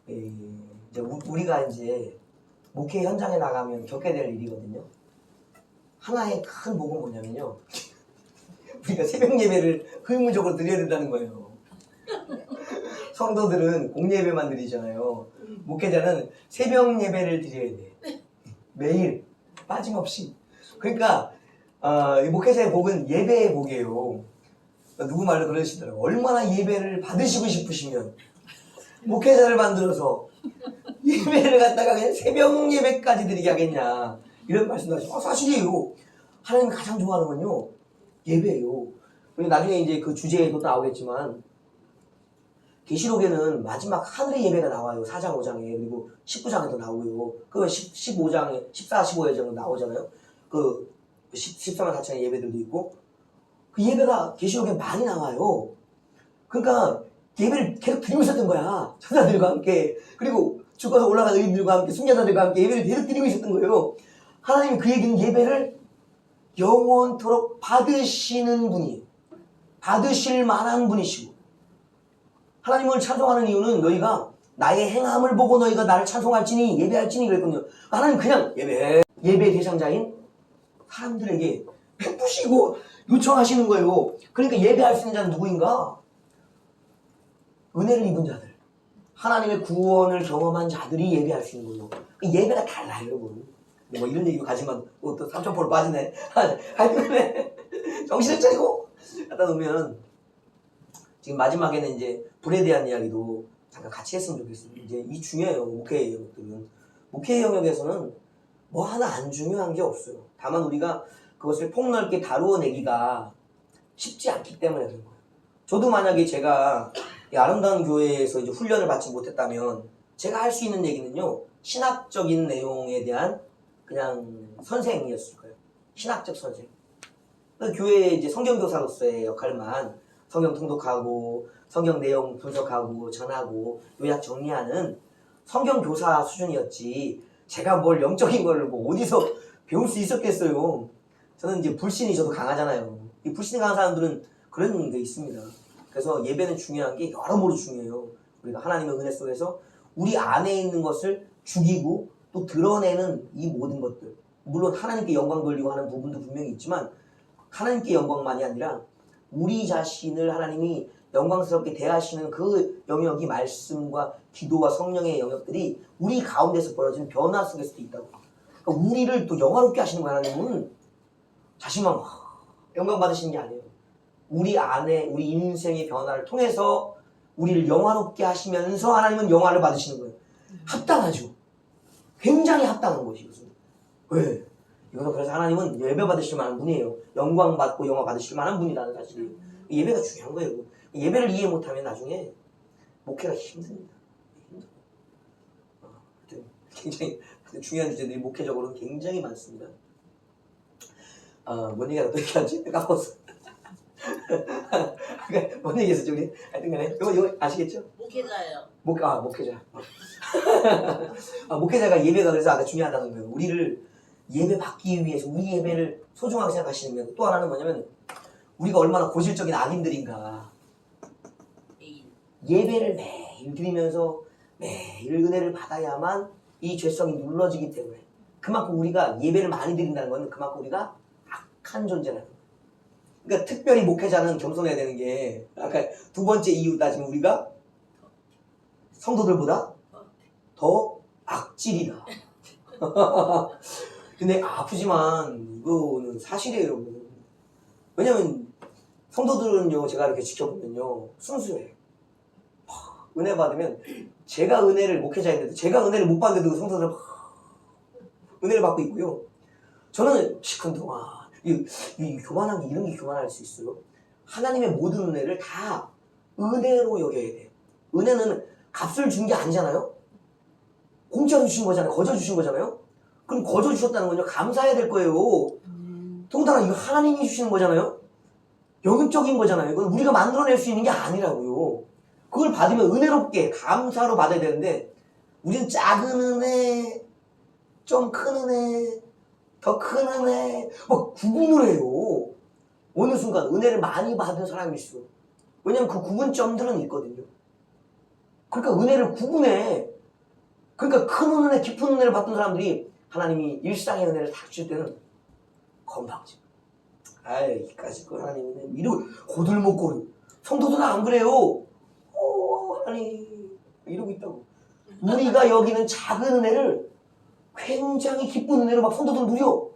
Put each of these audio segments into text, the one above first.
이제 우리가 이제 목회 현장에 나가면 겪게 될 일이거든요. 하나의 큰 복은 뭐냐면요. 우리가 새벽 예배를 의무적으로 드려야 된다는 거예요. 성도들은 공예배만 드리잖아요. 목회자는 새벽 예배를 드려야 돼. 매일 빠짐없이. 그러니까 이 목회자의 복은 예배의 복이에요. 누구 말로 그러시더라고요. 얼마나 예배를 받으시고 싶으시면 목회자를 만들어서 예배를 갖다가 그냥 새벽 예배까지 드리게 하겠냐, 이런 말씀도 하시고, 사실이에요. 하나님 가장 좋아하는 건요, 예배예요. 그리고 나중에 이제 그 주제에도 나오겠지만 계시록에는 마지막 하늘의 예배가 나와요. 4장 5장에. 그리고 19장에도 나오고요. 그 15장에 14, 15에 정도 나오잖아요. 그 13만 4천의 예배들도 있고, 그 예배가 계시록에 많이 나와요. 그러니까 예배를 계속 드리고 있었던 거야. 천사들과 함께. 그리고 죽어서 올라간 의인들과 함께, 순교자들과 함께 예배를 계속 드리고 있었던 거예요. 하나님은 그 얘기는 예배를 영원토록 받으시는 분이에요. 받으실 만한 분이시고, 하나님을 찬송하는 이유는 너희가 나의 행함을 보고 너희가 나를 찬송할지니 예배할지니 그랬거든요. 하나님 그냥 예배 대상자인 사람들에게 베푸시고 요청하시는 거예요. 그러니까 예배할 수 있는 자는 누구인가? 은혜를 입은 자들, 하나님의 구원을 경험한 자들이 예배할 수 있는 거예요. 그 예배가 달라요, 여러분. 뭐 이런 얘기 가지만 또 삼천포로 빠지네. 하여튼 정신을 차리고 갖다 놓으면, 지금 마지막에는 이제 불에 대한 이야기도 잠깐 같이 했으면 좋겠습니다. 이제 이 중요해요. 목회의 영역들은. 목회의 영역에서는 뭐 하나 안 중요한 게 없어요. 다만 우리가 그것을 폭넓게 다루어내기가 쉽지 않기 때문에 그런 거예요. 저도 만약에 제가 이 아름다운 교회에서 이제 훈련을 받지 못했다면 제가 할 수 있는 얘기는요, 신학적인 내용에 대한 그냥 선생이었을 거예요. 신학적 선생. 교회의 이제 성경교사로서의 역할만 성경 통독하고 성경 내용 분석하고 전하고 요약 정리하는 성경교사 수준이었지, 제가 뭘 영적인 걸 뭐 어디서 배울 수 있었겠어요. 저는 이제 불신이 저도 강하잖아요. 이 불신이 강한 사람들은 그런 게 있습니다. 그래서 예배는 중요한 게 여러모로 중요해요. 우리가 하나님의 은혜 속에서 우리 안에 있는 것을 죽이고 또 드러내는 이 모든 것들, 물론 하나님께 영광 돌리고 하는 부분도 분명히 있지만 하나님께 영광만이 아니라 우리 자신을 하나님이 영광스럽게 대하시는 그 영역이 말씀과 기도와 성령의 영역들이 우리 가운데서 벌어지는 변화 속에서도 있다고. 그러니까 우리를 또 영화롭게 하시는 거야. 하나님은 자신만 영광 받으시는 게 아니에요. 우리 안에 우리 인생의 변화를 통해서 우리를 영화롭게 하시면서 하나님은 영화를 받으시는 거예요. 합당하죠. 굉장히 합당한 것이 이것은. 왜? 이것은 그래서 하나님은 예배 받으실 만한 분이에요. 영광 받고 영화 받으실 만한 분이라는 사실이에요. 예배가 중요한 거예요. 예배를 이해 못하면 나중에 목회가 힘듭니다. 굉장히 중요한 주제들이 목회적으로는 굉장히 많습니다. 뭔 얘기하다 또 얘기하지? 까먹었어. 뭔 얘기했었지 우리? 하여튼 간에 이거 아시겠죠? 목회자예요. 목회자. 목회자가 예배가 그래서 아까 중요하다는 거예요. 우리를 예배 받기 위해서 우리 예배를 소중하게 생각하시는 거예요. 또 하나는 뭐냐면 우리가 얼마나 고질적인 악인들인가. 예배를 매일 드리면서 매일 은혜를 받아야만 이 죄성이 눌러지기 때문에, 그만큼 우리가 예배를 많이 드린다는 건 그만큼 우리가 악한 존재라는 거예요. 그러니까 특별히 목회자는 겸손해야 되는 게, 아까 두 번째 이유 따지면 우리가 성도들보다 더 악질이다. 근데 아프지만 이거는 사실이에요, 여러분. 왜냐면 성도들은요, 제가 이렇게 지켜보면요, 순수해요. 은혜 받으면, 제가 은혜를, 목회자인데도 제가 은혜를 못 받는데도 성도들은 은혜를 받고 있고요. 저는 시큰둥아, 이 교만한 게, 이런 게 교만할 수 있어요. 하나님의 모든 은혜를 다 은혜로 여겨야 돼요. 은혜는 값을 준 게 아니잖아요. 공짜로 주신 거잖아요. 거저 주신 거잖아요. 그럼 거저 주셨다는 건요, 감사해야 될 거예요. 더군다나 이거 하나님이 주시는 거잖아요. 영적인 거잖아요. 이건 우리가 만들어낼 수 있는 게 아니라고요. 그걸 받으면 은혜롭게 감사로 받아야 되는데, 우리는 작은 은혜, 좀 큰 은혜, 더 큰 은혜, 뭐 구분을 해요. 어느 순간 은혜를 많이 받은 사람일수록. 왜냐면 그 구분점들은 있거든요. 그러니까 은혜를 구분해. 그러니까 큰 은혜, 깊은 은혜를 받던 사람들이 하나님이 일상의 은혜를 탁 줄 때는 건방지. 아이, 이까짓 거 하나님 은혜. 이러고 고들목고르. 성도들은 안 그래요. 하나님. 이러고 있다고. 우리가 여기는 작은 은혜를 굉장히 기쁜 은혜로 막 성도들 누려.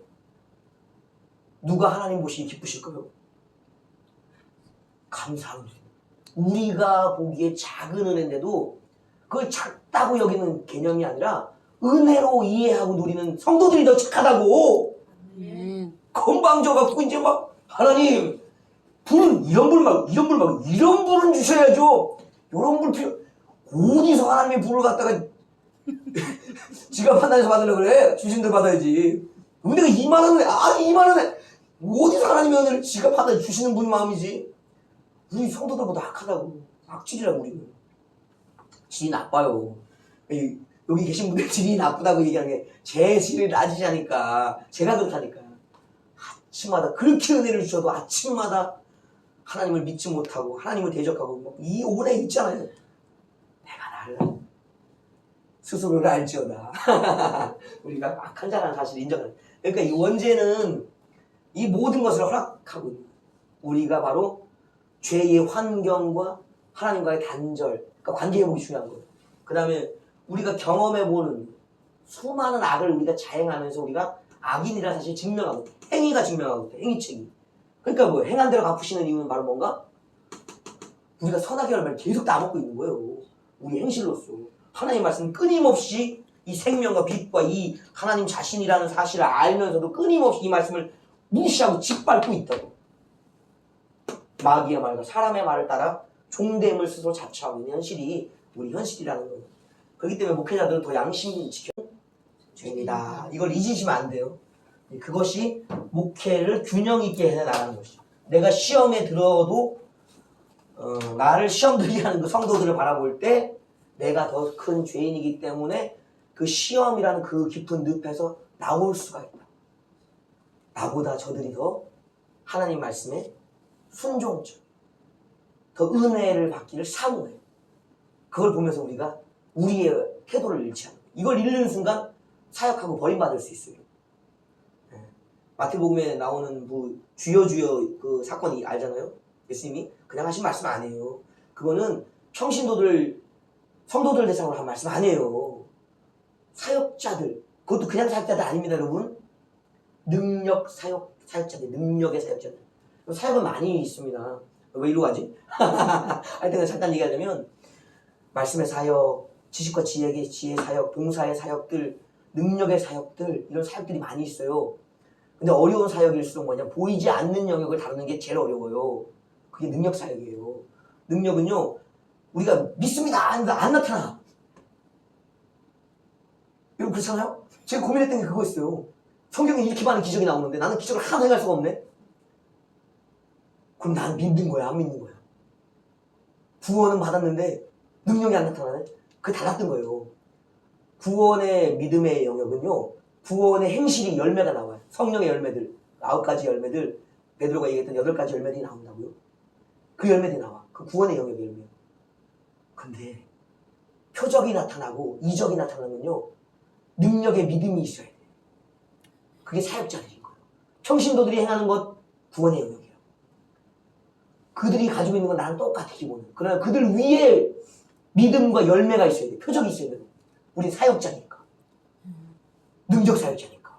누가 하나님 보시기 기쁘실까요? 감사한 은혜. 우리가 보기에 작은 은혜인데도 그걸 작다고 여기는 개념이 아니라 은혜로 이해하고 누리는 성도들이 더 착하다고. 건방져 갖고 이제 막 하나님 불 이런 불 말고 이런 불은 주셔야죠. 이런 불 필요. 어디서 하나님의 불을 갖다가 지가 판단해서 받으려고 그래. 주신 대로 받아야지. 은혜가 2만 원에 2만 원에 어디서 하나님의 은혜를 지가 판단해 주시는 분 마음이지. 우리 성도들보다 악하다고. 악질이라고 우리는. 질이 나빠요. 여기 계신 분들 질이 나쁘다고 얘기하는 게 제 질이 낮으시니까 제가 그렇다니까. 아침마다 그렇게 은혜를 주셔도 아침마다 하나님을 믿지 못하고 하나님을 대적하고 이 오래 있잖아요. 내가 나를 스스로를 알지어다. 우리가 악한 자라는 사실을 인정하는. 그러니까 이 원죄는 이 모든 것을 허락하고 우리가 바로 죄의 환경과 하나님과의 단절, 그러니까 관계 회복이 중요한 거예요. 그 다음에 우리가 경험해보는 수많은 악을 우리가 자행하면서 우리가 악인이라 사실 증명하고 행위가 증명하고 행위책이. 그러니까 뭐 행한 대로 갚으시는 이유는 바로 뭔가 우리가 선악의 열매를 계속 따먹고 있는 거예요. 우리 행실로서 하나님 말씀 끊임없이 이 생명과 빛과 이 하나님 자신이라는 사실을 알면서도 끊임없이 이 말씀을 무시하고 짓밟고 있다고. 마귀의 말과 사람의 말을 따라 종됨을 스스로 자처하고 있는 현실이 우리 현실이라는 거예요. 그렇기 때문에 목회자들은 더 양심 지켜 죄입니다. 이걸 잊으시면 안 돼요. 그것이 목회를 균형 있게 해나가는 것이죠. 내가 시험에 들어도 나를 시험 들게 하는 그 성도들을 바라볼 때 내가 더 큰 죄인이기 때문에 그 시험이라는 그 깊은 늪에서 나올 수가 있다. 나보다 저들이 더 하나님 말씀에 순종적, 더 은혜를 받기를 사모해. 그걸 보면서 우리가 우리의 태도를 잃지 않아. 이걸 잃는 순간 사역하고 버림받을 수 있어요. 마태복음에 나오는 주여 그 사건이 알잖아요. 예수님이 그냥 하신 말씀 아니에요. 그거는 성도들 대상으로 한 말씀 아니에요. 사역자들, 그것도 그냥 사역자들 아닙니다, 여러분. 사역자들, 능력의 사역자들. 사역은 많이 있습니다. 왜 이러고 하지? 하여튼 잠깐 얘기하자면 말씀의 사역, 지식과 지혜의 사역, 봉사의 사역들, 능력의 사역들, 이런 사역들이 많이 있어요. 근데 어려운 사역일수록 보이지 않는 영역을 다루는 게 제일 어려워요. 그게 능력 사역이에요. 능력은요, 우리가 믿습니다 하는데 안 나타나. 여러분 그렇잖아요? 제가 고민했던 게 그거였어요. 성경에 이렇게 많은 기적이 나오는데 나는 기적을 하나도 행할 수가 없네? 그럼 난 믿는 거야, 안 믿는 거야? 구원은 받았는데 능력이 안 나타나네? 그게 달랐던 거예요. 구원의 믿음의 영역은요, 구원의 행실이 열매가 나와요. 성령의 열매들, 9가지 열매들, 베드로가 얘기했던 8가지 열매들이 나온다고요. 그 열매들이 나와. 그 구원의 영역의 열매. 근데 표적이 나타나고 이적이 나타나면요, 능력의 믿음이 있어야 돼. 그게 사역자들인 거예요. 평신도들이 행하는 것 구원의 영역이에요. 그들이 가지고 있는 건 나랑 똑같아, 기본은. 그러나 그들 위에 믿음과 열매가 있어야 돼. 표적이 있어야 돼. 우리 사역자니까. 능력 사역자니까.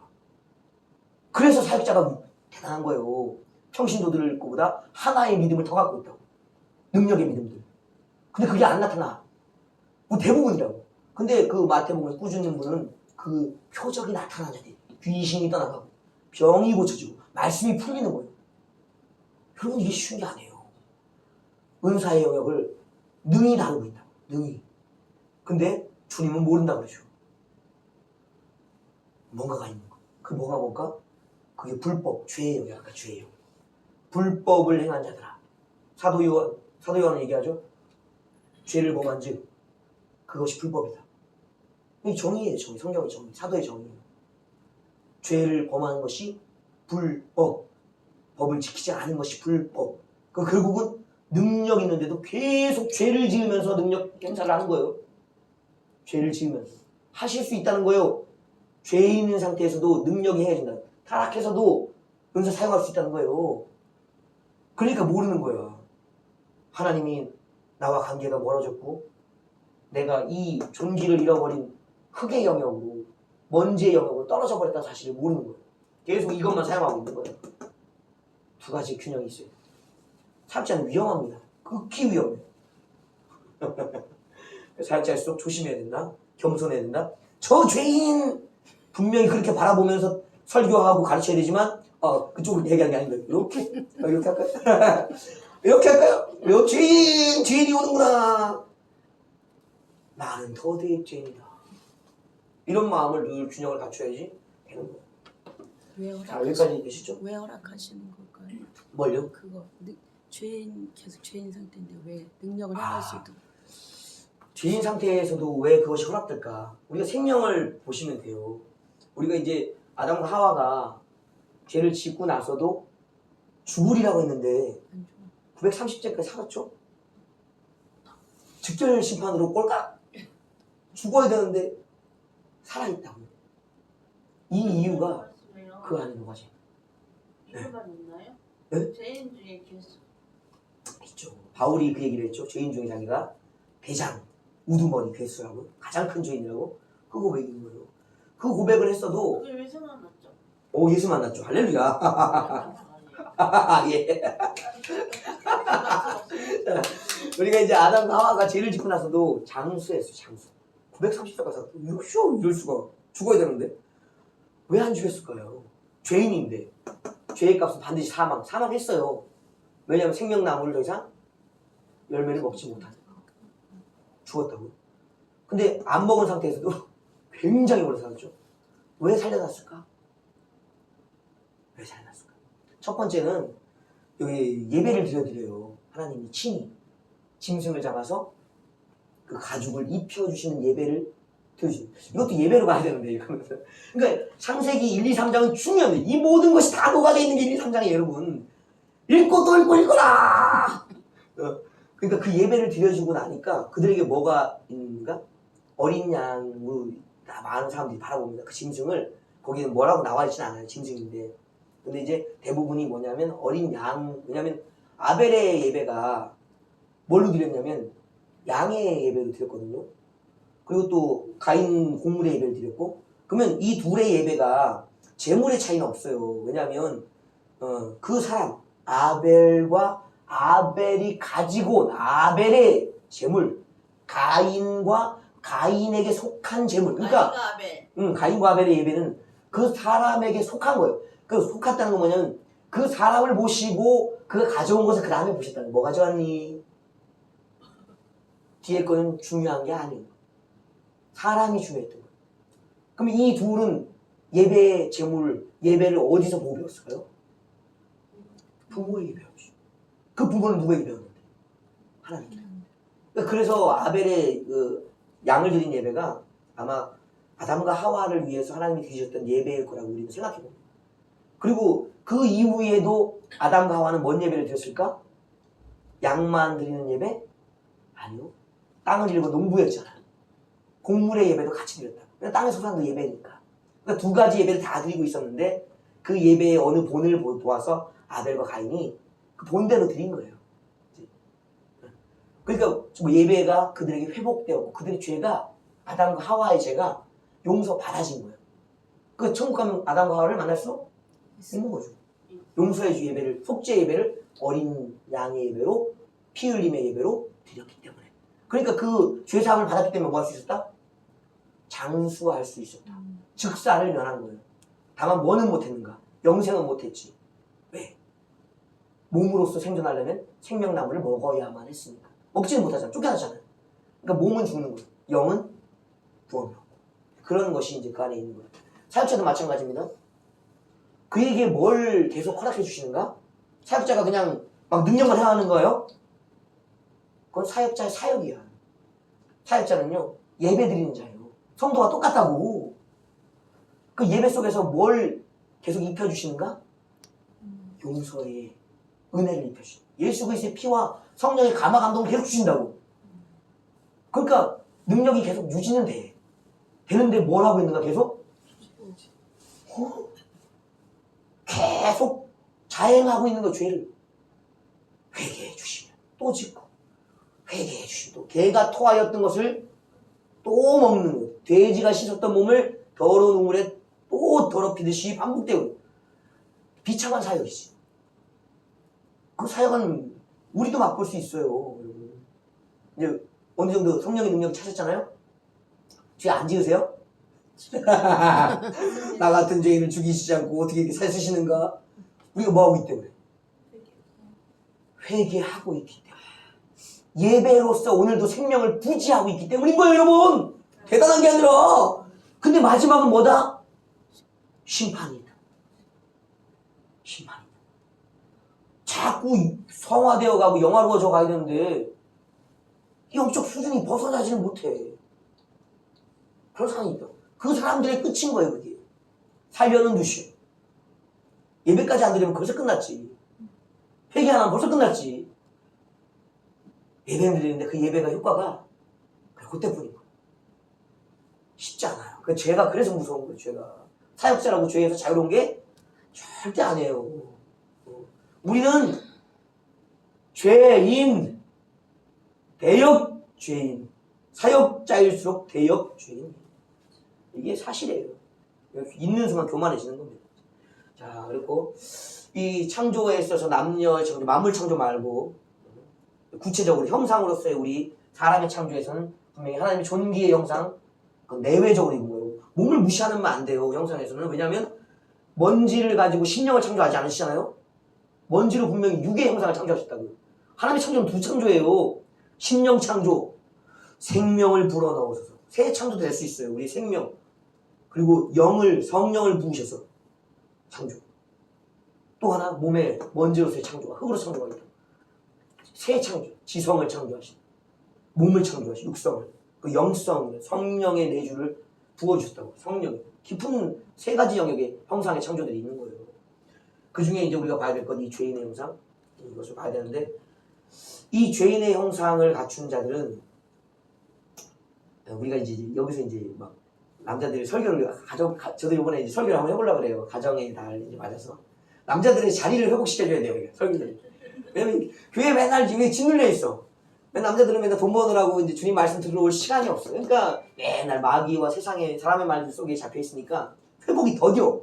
그래서 사역자가 대단한 거예요. 평신도들 거보다 하나의 믿음을 더 갖고 있다고. 능력의 믿음들. 근데 그게 안 나타나. 대부분이라고. 근데 그 마태복음을 꾸짖는 분은 그 표적이 나타나는 자들이, 귀신이 떠나가고 병이 고쳐지고 말씀이 풀리는 거예요. 여러분, 이게 쉬운 게 아니에요. 은사의 영역을 능히 다루고 있다. 능히. 근데 주님은 모른다 그러죠. 뭔가가 있는 거. 그 뭔가? 그게 불법, 죄의 영역, 죄의 영역. 불법을 행한 자들아. 사도 요한은 얘기하죠. 죄를 범한 즉 그것이 불법이다. 이 정의예요, 정의. 성경의 정의, 사도의 정의예요. 죄를 범하는 것이 불법, 법을 지키지 않은 것이 불법. 그 결국은 능력 있는데도 계속 죄를 지으면서 능력 행사를 하는 거예요. 죄를 지으면서 하실 수 있다는 거예요. 죄 있는 상태에서도 능력이 행해진다. 타락해서도 은사 사용할 수 있다는 거예요. 그러니까 모르는 거야. 하나님이 나와 관계가 멀어졌고 내가 이 존귀를 잃어버린 흙의 영역으로 먼지의 영역으로 떨어져 버렸다는 사실을 모르는 거예요. 계속 이것만 사용하고 있는 거예요. 두 가지 균형이 있어요. 사역자는 위험합니다. 극히 위험해요. 사역자일수록 조심해야 된다. 겸손해야 된다. 저 죄인 분명히 그렇게 바라보면서 설교하고 가르쳐야 되지만 그쪽을 얘기하는 게 아닌가요? 이렇게? 이렇게 할까요? 이렇게 할까요? 죄인이 오는구나. 나는 더 대죄인이다. 이런 마음을 늘 균형을 갖춰야지 되는 거예요. 자, 여기까지 되시죠? 왜 허락하시는 걸까요? 뭘요? 그거 계속 죄인 상태인데 왜 능력을 행할 수 있도록? 죄인 상태에서도 왜 그것이 허락될까? 우리가 생명을 보시면 돼요. 우리가 이제 아담과 하와가 죄를 짓고 나서도 죽으리라고 했는데 930제까지 살았죠? 직결 심판으로 꼴깍 죽어야 되는데 살아있다고요. 이 이유가 그 안에 녹아져 이유가 있나요? 네? 죄인 중에 계속 있죠. 바울이 그 얘기를 했죠. 죄인 중에 자기가 대장, 우두머리 괴수라고 가장 큰 죄인이라고 그 고백이 있는 거예요. 그 고백을 했어도 그게 왜 생각났죠? 예수 만났죠. 할렐루야. 예. 우리가 이제 아담과 하와가 죄를 짓고 나서도 장수했어요. 장수. 930살까지 살았어. 이럴 수가. 죽어야 되는데 왜 안 죽였을까요? 죄인인데 죄의 값은 반드시 사망했어요. 왜냐하면 생명나무를 더 이상 열매를 먹지 못하니까 죽었다고요. 근데 안 먹은 상태에서도 굉장히 오래 살았죠. 왜 살려놨을까? 왜 살려놨을까? 첫 번째는 여기 예배를 드려요. 하나님이 친히 짐승을 잡아서 그 가죽을 입혀주시는 예배를 드려주시는. 이것도 예배로 가야 되는데 이거는. 그러니까 창세기 1, 2, 3장은 중요합니다. 이 모든 것이 다 녹아져 있는 게 1, 2, 3장이에요, 여러분. 읽고 또 읽고 읽거라. 그러니까 그 예배를 드려주고 나니까 그들에게 뭐가 있는가? 어린 양으로 많은 사람들이 바라봅니다. 그 짐승을. 거기는 뭐라고 나와 있진 않아요. 짐승인데. 근데 이제 대부분이 뭐냐면 어린 양. 왜냐면 아벨의 예배가 뭘로 드렸냐면 양의 예배로 드렸거든요. 그리고 또 가인 곡물의 예배를 드렸고. 그러면 이 둘의 예배가 재물의 차이는 없어요. 왜냐하면 그 사람 아벨과 아벨이 가지고 온 아벨의 재물, 가인과 가인에게 속한 재물. 그러니까 가인과 아벨의 예배는 그 사람에게 속한 거예요. 그 속았다는 건 뭐냐면 그 사람을 모시고 그가 가져온 것을 그 다음에 보셨다는 거예요. 뭐 가져왔니? 뒤에 거는 중요한 게 아니에요. 사람이 중요했던 거예요. 그럼 이 둘은 예배의 재물, 예배를 어디서 보고 배웠을까요? 부모에게 배웠죠. 그 부모는 누구에게 배웠는데? 하나님께. 그래서 아벨의 그 양을 드린 예배가 아마 아담과 하와를 위해서 하나님이 드리셨던 예배일 거라고 우리는 생각해봅니다. 그리고 그 이후에도 아담과 하와는 뭔 예배를 드렸을까? 양만 드리는 예배? 아니요. 땅을 잃고 농부였잖아. 곡물의 예배도 같이 드렸다. 땅의 소산도 예배니까. 그러니까 두 가지 예배를 다 드리고 있었는데 그 예배의 어느 본을 보아서 아벨과 가인이 그 본대로 드린 거예요. 그러니까 예배가 그들에게 회복되었고 그들의 죄가 아담과 하와의 죄가 용서받아진 거예요. 그 천국 가면 아담과 하와를 만날 수 있는 거죠. 용서의 주 예배를, 속죄 예배를 어린 양의 예배로, 피 흘림의 예배로 드렸기 때문에. 그러니까 그 죄사함을 받았기 때문에 뭐 할 수 있었다? 장수할 수 있었다. 즉사를 면한 거예요. 다만 뭐는 못했는가? 영생은 못했지. 왜? 몸으로서 생존하려면 생명나무를 먹어야만 했으니까. 먹지는 못하잖아. 쫓겨나잖아요. 그러니까 몸은 죽는 거예요. 영은 구원을 얻고. 그런 것이 이제 그 안에 있는 거예요. 사역자도 마찬가지입니다. 그에게 뭘 계속 허락해 주시는가? 사역자가 그냥 막 능력만 해야 하는 거예요? 그건 사역자의 사역이야. 사역자는요, 예배 드리는 자예요. 성도가 똑같다고. 그 예배 속에서 뭘 계속 입혀주시는가? 용서의 은혜를 입혀주시는. 예수 그리스도의 피와 성령의 감화 감동을 계속 주신다고. 그러니까 능력이 계속 유지는 돼. 되는데 뭘 하고 있는가 계속? 계속 자행하고 있는 거 죄를. 회개해 주시면 또 짓고 회개해 주시면 또 개가 토하였던 것을 또 먹는 거예요. 돼지가 씻었던 몸을 더러운 우물에 또 더럽히듯이 반복되고 비참한 사역이지. 그 사역은 우리도 맛볼 수 있어요. 여러분. 이제 어느 정도 성령의 능력을 찾았잖아요. 죄 안 지으세요? 나 같은 죄인을 죽이시지 않고 어떻게 이렇게 살 쓰시는가? 우리가 뭐하고 있기 때문에? 회개하고 있기 때문에. 예배로서 오늘도 생명을 부지하고 있기 때문인 거예요, 여러분. 대단한 게 아니라. 근데 마지막은 뭐다? 심판이다. 심판이다. 자꾸 성화되어 가고 영화로워져 가야 되는데 영적 수준이 벗어나지는 못해. 그런 상황이 있다. 그 사람들의 끝인 거예요, 그게. 살려는 두시오. 예배까지 안 드리면 벌써 끝났지. 회개 안 하면 벌써 끝났지. 예배는 드리는데 그 예배가 효과가 그때뿐인 거예요. 쉽지 않아요. 그 죄가 그래서 무서운 거예요, 죄가. 사역자라고 죄에서 자유로운 게 절대 아니에요. 우리는 죄인, 대역 죄인, 사역자일수록 대역 죄인. 이게 사실이에요. 있는 순간 교만해지는 겁니다. 자, 그리고 이 창조에 있어서 남녀의 창조, 만물 창조 말고 구체적으로 형상으로서의 우리 사람의 창조에서는 분명히 하나님의 존귀의 형상, 내외적으로 있는 거예요. 몸을 무시하면 안 돼요, 형상에서는. 왜냐하면 먼지를 가지고 심령을 창조하지 않으시잖아요. 먼지로 분명히 육의 형상을 창조하셨다고요. 하나님의 창조는 두 창조예요. 심령 창조, 생명을 불어넣으셔서 새 창조도 될 수 있어요. 우리 생명. 그리고 성령을 부으셔서 창조. 또 하나 몸에 먼지로서의 창조가, 흙으로 창조가 있다. 새 창조, 지성을 창조하신, 몸을 창조하신, 육성을, 그 영성, 성령의 내주를 부어주셨다고. 성령, 깊은 세 가지 영역의 형상의 창조들이 있는 거예요. 그 중에 이제 우리가 봐야 될 건 이 죄인의 형상, 이것을 봐야 되는데, 이 죄인의 형상을 갖춘 자들은 우리가 이제 여기서 이제 막 남자들이 설교를 저도 이번에 이제 설교를 한번 해보려고 그래요. 가정의 달 이제 맞아서 남자들의 자리를 회복시켜줘야 돼요. 설교를. 왜냐면 교회 맨날 지금 짓눌려 있어. 맨날 남자들은 맨날 돈 버느라고 이제 주님 말씀 들어올 시간이 없어. 그러니까 맨날 마귀와 세상의 사람의 말들 속에 잡혀 있으니까 회복이 더뎌.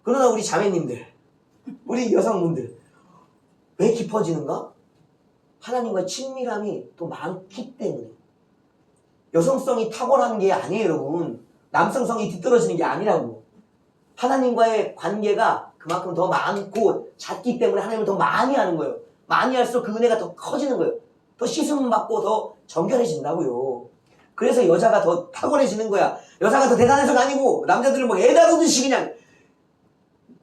그러나 우리 자매님들, 우리 여성분들 왜 깊어지는가? 하나님과 친밀함이 또 많기 때문에. 여성성이 탁월한 게 아니에요, 여러분. 남성성이 뒤떨어지는 게 아니라고. 하나님과의 관계가 그만큼 더 많고 잦기 때문에 하나님을 더 많이 하는 거예요. 많이 할수록 그 은혜가 더 커지는 거예요. 더 씻음 받고 더 정결해진다고요. 그래서 여자가 더 탁월해지는 거야. 여자가 더 대단해서가 아니고 남자들은 뭐 애 다루듯이 그냥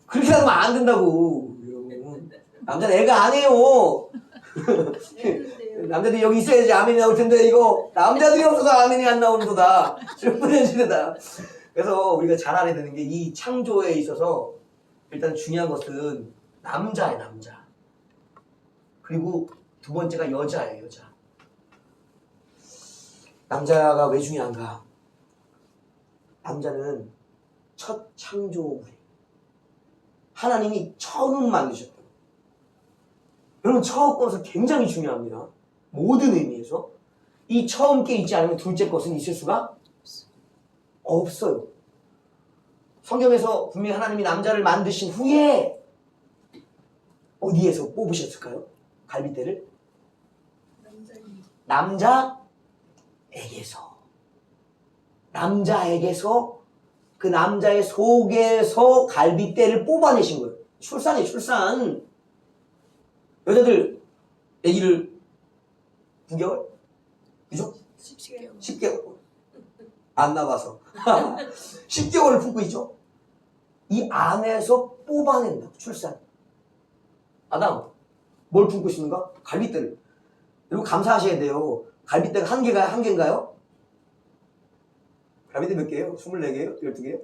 그렇게 하면 안 된다고. 여러분. 남자는 애가 아니에요. 남자들이 여기 있어야지 아멘이 나올 텐데 이거 남자들이 없어서 아멘이 안 나오는 거다. 슬픈해지다. 그래서 우리가 잘 알아야 되는 게 이 창조에 있어서 일단 중요한 것은 남자예요, 남자. 그리고 두 번째가 여자예요, 여자. 남자가 왜 중요한가? 남자는 첫 창조물이에요. 하나님이 처음 만드셨다. 여러분, 처음 것은 굉장히 중요합니다. 모든 의미에서. 이 처음 게 있지 않으면 둘째 것은 있을 수가 없어요. 성경에서 분명히 하나님이 남자를 만드신 후에 어디에서 뽑으셨을까요? 갈빗대를? 남자에게서 그 남자의 속에서 갈빗대를 뽑아내신 거예요. 출산이에요, 출산. 여자들 아기를 9개월? 그죠? 10개월. 안 나와서 10개월을 품고 있죠. 이 안에서 뽑아낸다. 출산. 아담, 뭘 품고 있습니까? 갈빗대를. 그리고 감사하셔야 돼요. 갈빗대가 한 개인가요? 갈빗대 몇 개예요? 24개예요? 12개예요?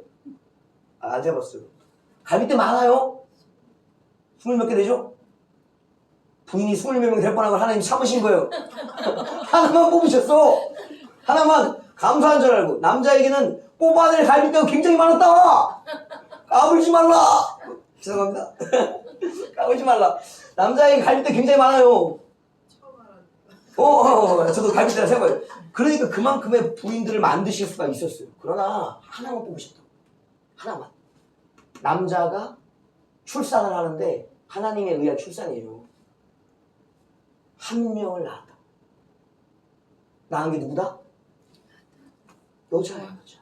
안 재봤어요. 갈빗대 많아요? 20 몇 개 되죠? 부인이 20명 될 뻔한 걸 하나님 참으신 거예요. 하나만 뽑으셨어. 하나만 감사한 줄 알고. 남자에게는 뽑아낼 갈비뼈가 굉장히 많았다. 까불지 말라. 죄송합니다. 까불지 말라. 남자의 갈비뼈 굉장히 많아요. 저도 갈비뼈라 생각해요. 그러니까 그만큼의 부인들을 만드실 수가 있었어요. 그러나 하나만 뽑으셨다. 하나만. 남자가 출산을 하는데 하나님에 의한 출산이에요. 한 명을 낳았다. 낳은 게 누구다? 여자야, 여자.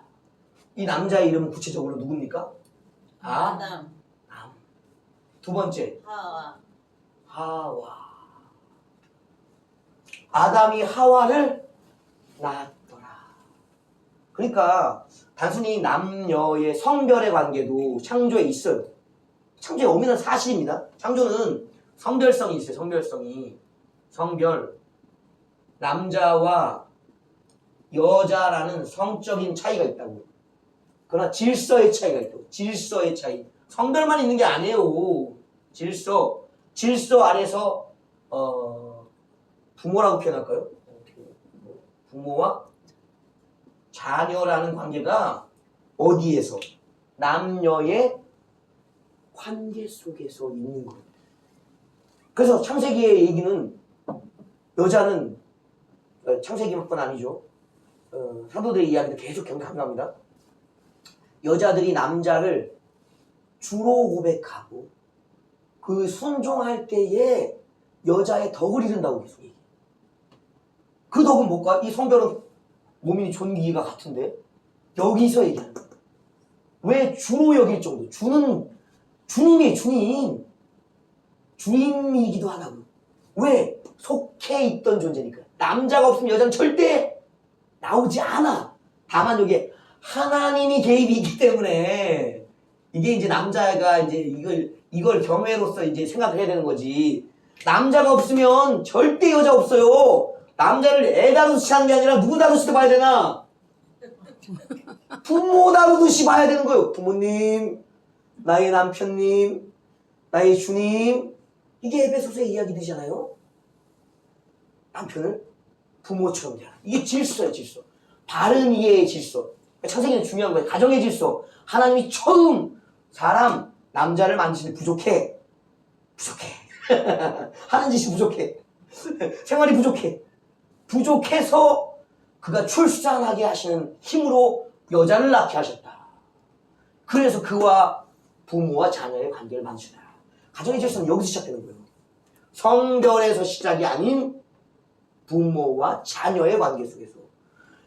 이 남자의 이름은 구체적으로 누굽니까? 아담, 두 번째, 하와. 하와. 아담이 하와를 낳았더라. 그러니까 단순히 남녀의 성별의 관계도 창조에 있어요. 창조에 엄연한 사실입니다. 창조는 성별성이 있어요. 성별성이. 성별. 남자와 여자라는 성적인 차이가 있다고. 그러나 질서의 차이가 있다고. 질서의 차이. 성별만 있는 게 아니에요. 질서. 질서 안에서 부모라고 표현할까요? 부모와 자녀라는 관계가 어디에서? 남녀의 관계 속에서 있는 거예요. 그래서 창세기의 얘기는 여자는 창세기뿐 아니죠. 사도들의 이야기도 계속 경험합니다. 여자들이 남자를 주로 고백하고 그 순종할 때에 여자의 덕을 이룬다고 계속 얘기해요. 그 덕은 뭘까? 이 성별은 몸이 존귀가 같은데 여기서 얘기하는 거예요. 왜 주로 여길 정도? 주는 주님이에요. 주님. 주인이기도 하다고. 왜? 속해 있던 존재니까. 남자가 없으면 여자는 절대 나오지 않아. 다만 여기에 하나님이 개입이 있기 때문에 이게 이제 남자가 이제 이걸 경외로서 이제 생각을 해야 되는 거지. 남자가 없으면 절대 여자 없어요. 남자를 애 다루듯이 하는 게 아니라 누구 다루듯이 봐야 되나? 부모 다루듯이 봐야 되는 거예요. 부모님, 나의 남편님, 나의 주님. 이게 에베소서의 이야기 되잖아요. 남편을 부모처럼 대하라. 이게 질서예요, 질서. 바른 이해의 질서. 창세기는 중요한 거예요. 가정의 질서. 하나님이 처음 남자를 만드시는데 부족해. 하는 짓이 부족해. 생활이 부족해. 부족해서 그가 출산하게 하시는 힘으로 여자를 낳게 하셨다. 그래서 그와 부모와 자녀의 관계를 만드시다. 가정의 질서는 여기서 시작되는 거예요. 성별에서 시작이 아닌 부모와 자녀의 관계 속에서.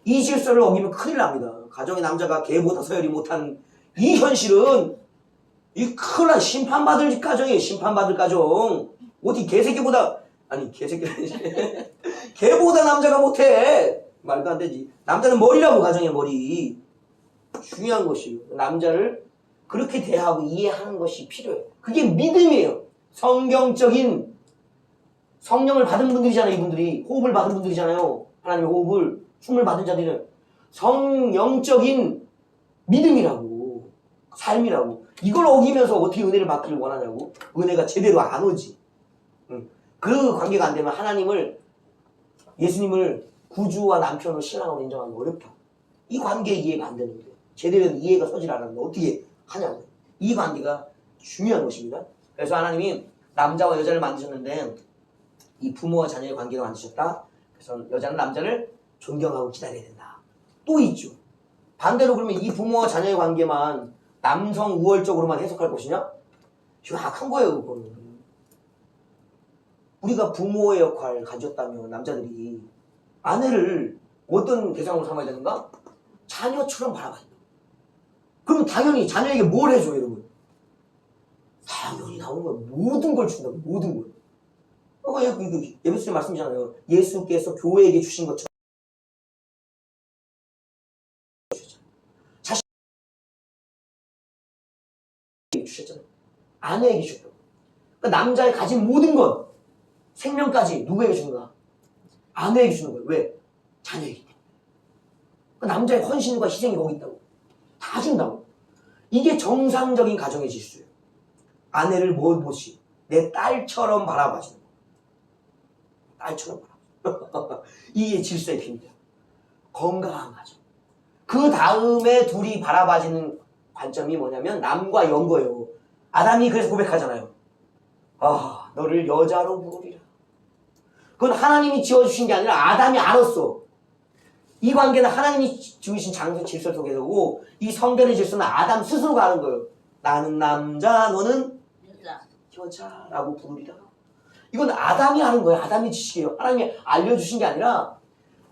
이 질서를 어기면 큰일 납니다. 가정의 남자가 개보다 서열이 못한 이 현실은 이 큰일 난 심판받을 가정이에요. 심판받을 가정. 어디 개새끼보다 아니 개새끼는 개보다 남자가 못해. 말도 안 되지. 남자는 머리라고. 가정의 머리. 중요한 것이요. 남자를 그렇게 대하고 이해하는 것이 필요해요. 그게 믿음이에요. 성경적인 성령을 받은 분들이잖아요. 이분들이 호흡을 받은 분들이잖아요. 하나님의 호흡을 숨을 받은 자들은 성령적인 믿음이라고. 삶이라고. 이걸 어기면서 어떻게 은혜를 받기를 원하냐고. 은혜가 제대로 안 오지. 그 관계가 안 되면 하나님을, 예수님을 구주와 남편으로 신랑으로 인정하기 어렵다. 이 관계 이해가 안 되는데 제대로 이해가 서질 않았는데 어떻게 하냐고. 이 관계가 중요한 것입니다. 그래서 하나님이 남자와 여자를 만드셨는데 이 부모와 자녀의 관계가 만드셨다. 그래서 여자는 남자를 존경하고 기다려야 된다. 또 있죠. 반대로 그러면 이 부모와 자녀의 관계만 남성 우월적으로만 해석할 것이냐? 이거 악한 거예요. 그거는. 우리가 부모의 역할을 가졌다면 남자들이 아내를 어떤 대상으로 삼아야 되는가? 자녀처럼 바라봐야 된다. 그럼 당연히 자녀에게 뭘 해줘, 여러분? 당연히 나오는 거야. 모든 걸 준다고. 모든 걸. 예배소의 말씀이잖아요. 예수께서 교회에게 주신 것처럼 자신에게 주셨잖아요. 아내에게 주셨다고. 그러니까 남자의 가진 모든 것, 생명까지 누구에게 주는가? 아내에게 주는 거예요. 왜? 자녀에게. 그러니까 남자의 헌신과 희생이 거기 있다고. 다 준다고. 이게 정상적인 가정의 질서예요. 아내를 무엇이? 내 딸처럼 바라봐주는 거. 딸처럼 바라봐. 이게 질서의 비밀이야. 건강한 가정. 그 다음에 둘이 바라봐지는 관점이 뭐냐면 남과 여인 거예요. 아담이 그래서 고백하잖아요. 아, 너를 여자로 부르리라. 그건 하나님이 지어주신 게 아니라 아담이 알았어. 이 관계는 하나님이 지으신 장소 질서 속에서고 이 성별의 질서는 아담 스스로가 아는 거예요. 나는 남자, 너는 여자. 여자라고 부르리라. 이건 아담이 하는 거예요. 아담의 지식이에요. 하나님이 알려주신 게 아니라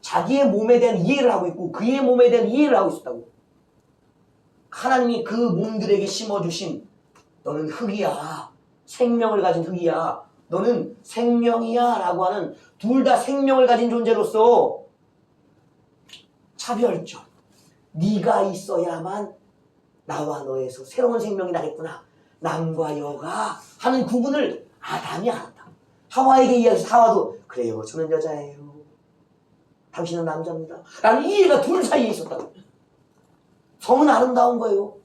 자기의 몸에 대한 이해를 하고 있고 그의 몸에 대한 이해를 하고 있었다고. 하나님이 그 몸들에게 심어주신 너는 흙이야. 생명을 가진 흙이야. 너는 생명이야 라고 하는 둘 다 생명을 가진 존재로서 차별점. 네가 있어야만 나와 너에서 새로운 생명이 나겠구나. 남과 여가 하는 구분을 아담이 알았다. 하와에게 이야기해서 하와도 그래요. 저는 여자예요. 당신은 남자입니다. 라는 이해가 둘 사이에 있었다고. 성은 아름다운 거예요.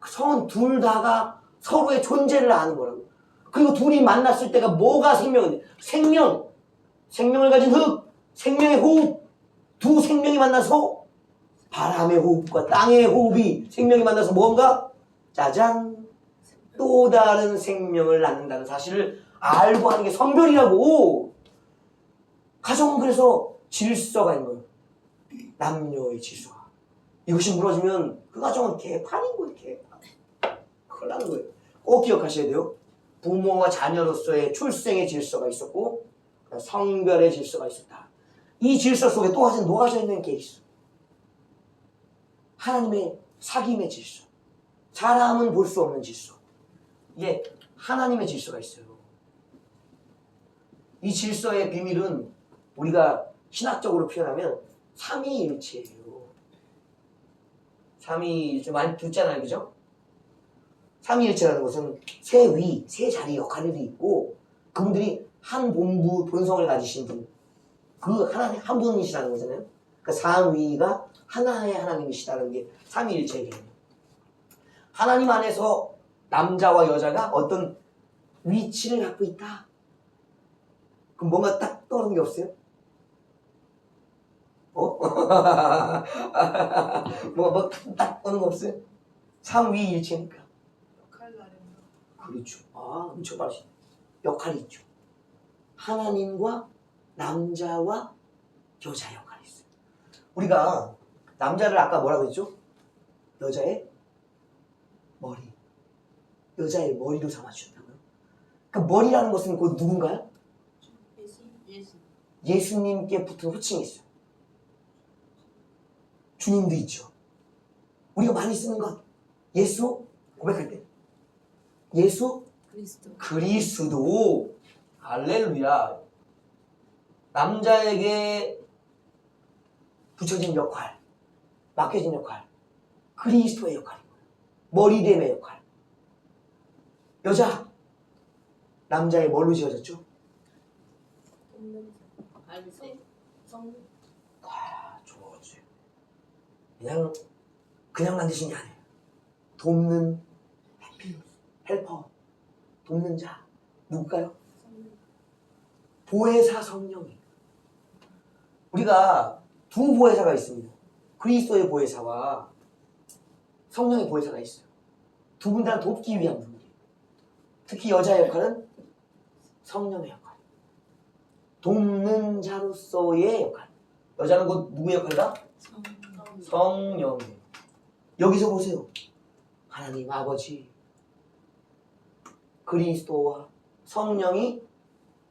성은 둘 다가 서로의 존재를 아는 거라고. 그리고 둘이 만났을 때가 뭐가 생명인데? 생명을 가진 흙, 생명의 호흡, 두 생명이 만나서 바람의 호흡과 땅의 호흡이 생명이 만나서 뭔가 짜잔 또 다른 생명을 낳는다는 사실을 알고 하는 게 성별이라고. 가정은 그래서 질서가 있는 거예요. 남녀의 질서가. 이것이 무너지면 그 가정은 개판인 거예요. 개판. 큰일 나는 거예요. 꼭 기억하셔야 돼요. 부모와 자녀로서의 출생의 질서가 있었고 성별의 질서가 있었다. 이 질서 속에 또 하나 녹아져 있는 게 있어. 하나님의 사귐의 질서. 사람은 볼 수 없는 질서. 이게 하나님의 질서가 있어요. 이 질서의 비밀은 우리가 신학적으로 표현하면 삼위일체예요. 삼위일체 많이 듣잖아요, 그죠? 삼위일체라는 것은 세 위, 세 자리 역할이 있고 그분들이 한 본부, 본성을 가지신 분, 그 하나님 한 분이시라는 거잖아요. 그 삼위가 하나의 하나님이시다는 게 삼위일체의 개념이에요. 하나님 안에서 남자와 여자가 어떤 위치를 갖고 있다. 그럼 뭔가 딱 떠오르는 게 없어요? 딱 떠오르는 거 없어요? 삼위일체니까. 역할 나름. 그렇죠. 아, 엄청 빠르시네. 역할이 있죠. 하나님과 남자와 여자 역할이 있어요. 우리가 남자를 아까 뭐라고 했죠? 여자의 머리. 여자의 머리로 삼아주셨다고요? 그 머리라는 것은 곧 누군가요? 예수. 예수님께 붙은 호칭이 있어요. 주님도 있죠. 우리가 많이 쓰는 것 예수 고백할 때 예수 그리스도 할렐루야. 남자에게 붙여진 역할, 맡겨진 역할, 그리스도의 역할인 거예요. 머리됨의 역할. 여자, 남자의 뭘로 지어졌죠? 좋지. 그냥 만드신 게 아니에요. 돕는 헬퍼, 돕는 자. 누굴까요? 보혜사 성령이. 우리가 두 보혜사가 있습니다. 그리스도의 보혜사와 성령의 보혜사가 있어요. 두 분 다 돕기 위한 분이에요. 특히 여자의 역할은 성령의 역할. 돕는 자로서의 역할. 여자는 곧 누구의 역할이다? 성령의. 여기서 보세요. 하나님 아버지, 그리스도와 성령이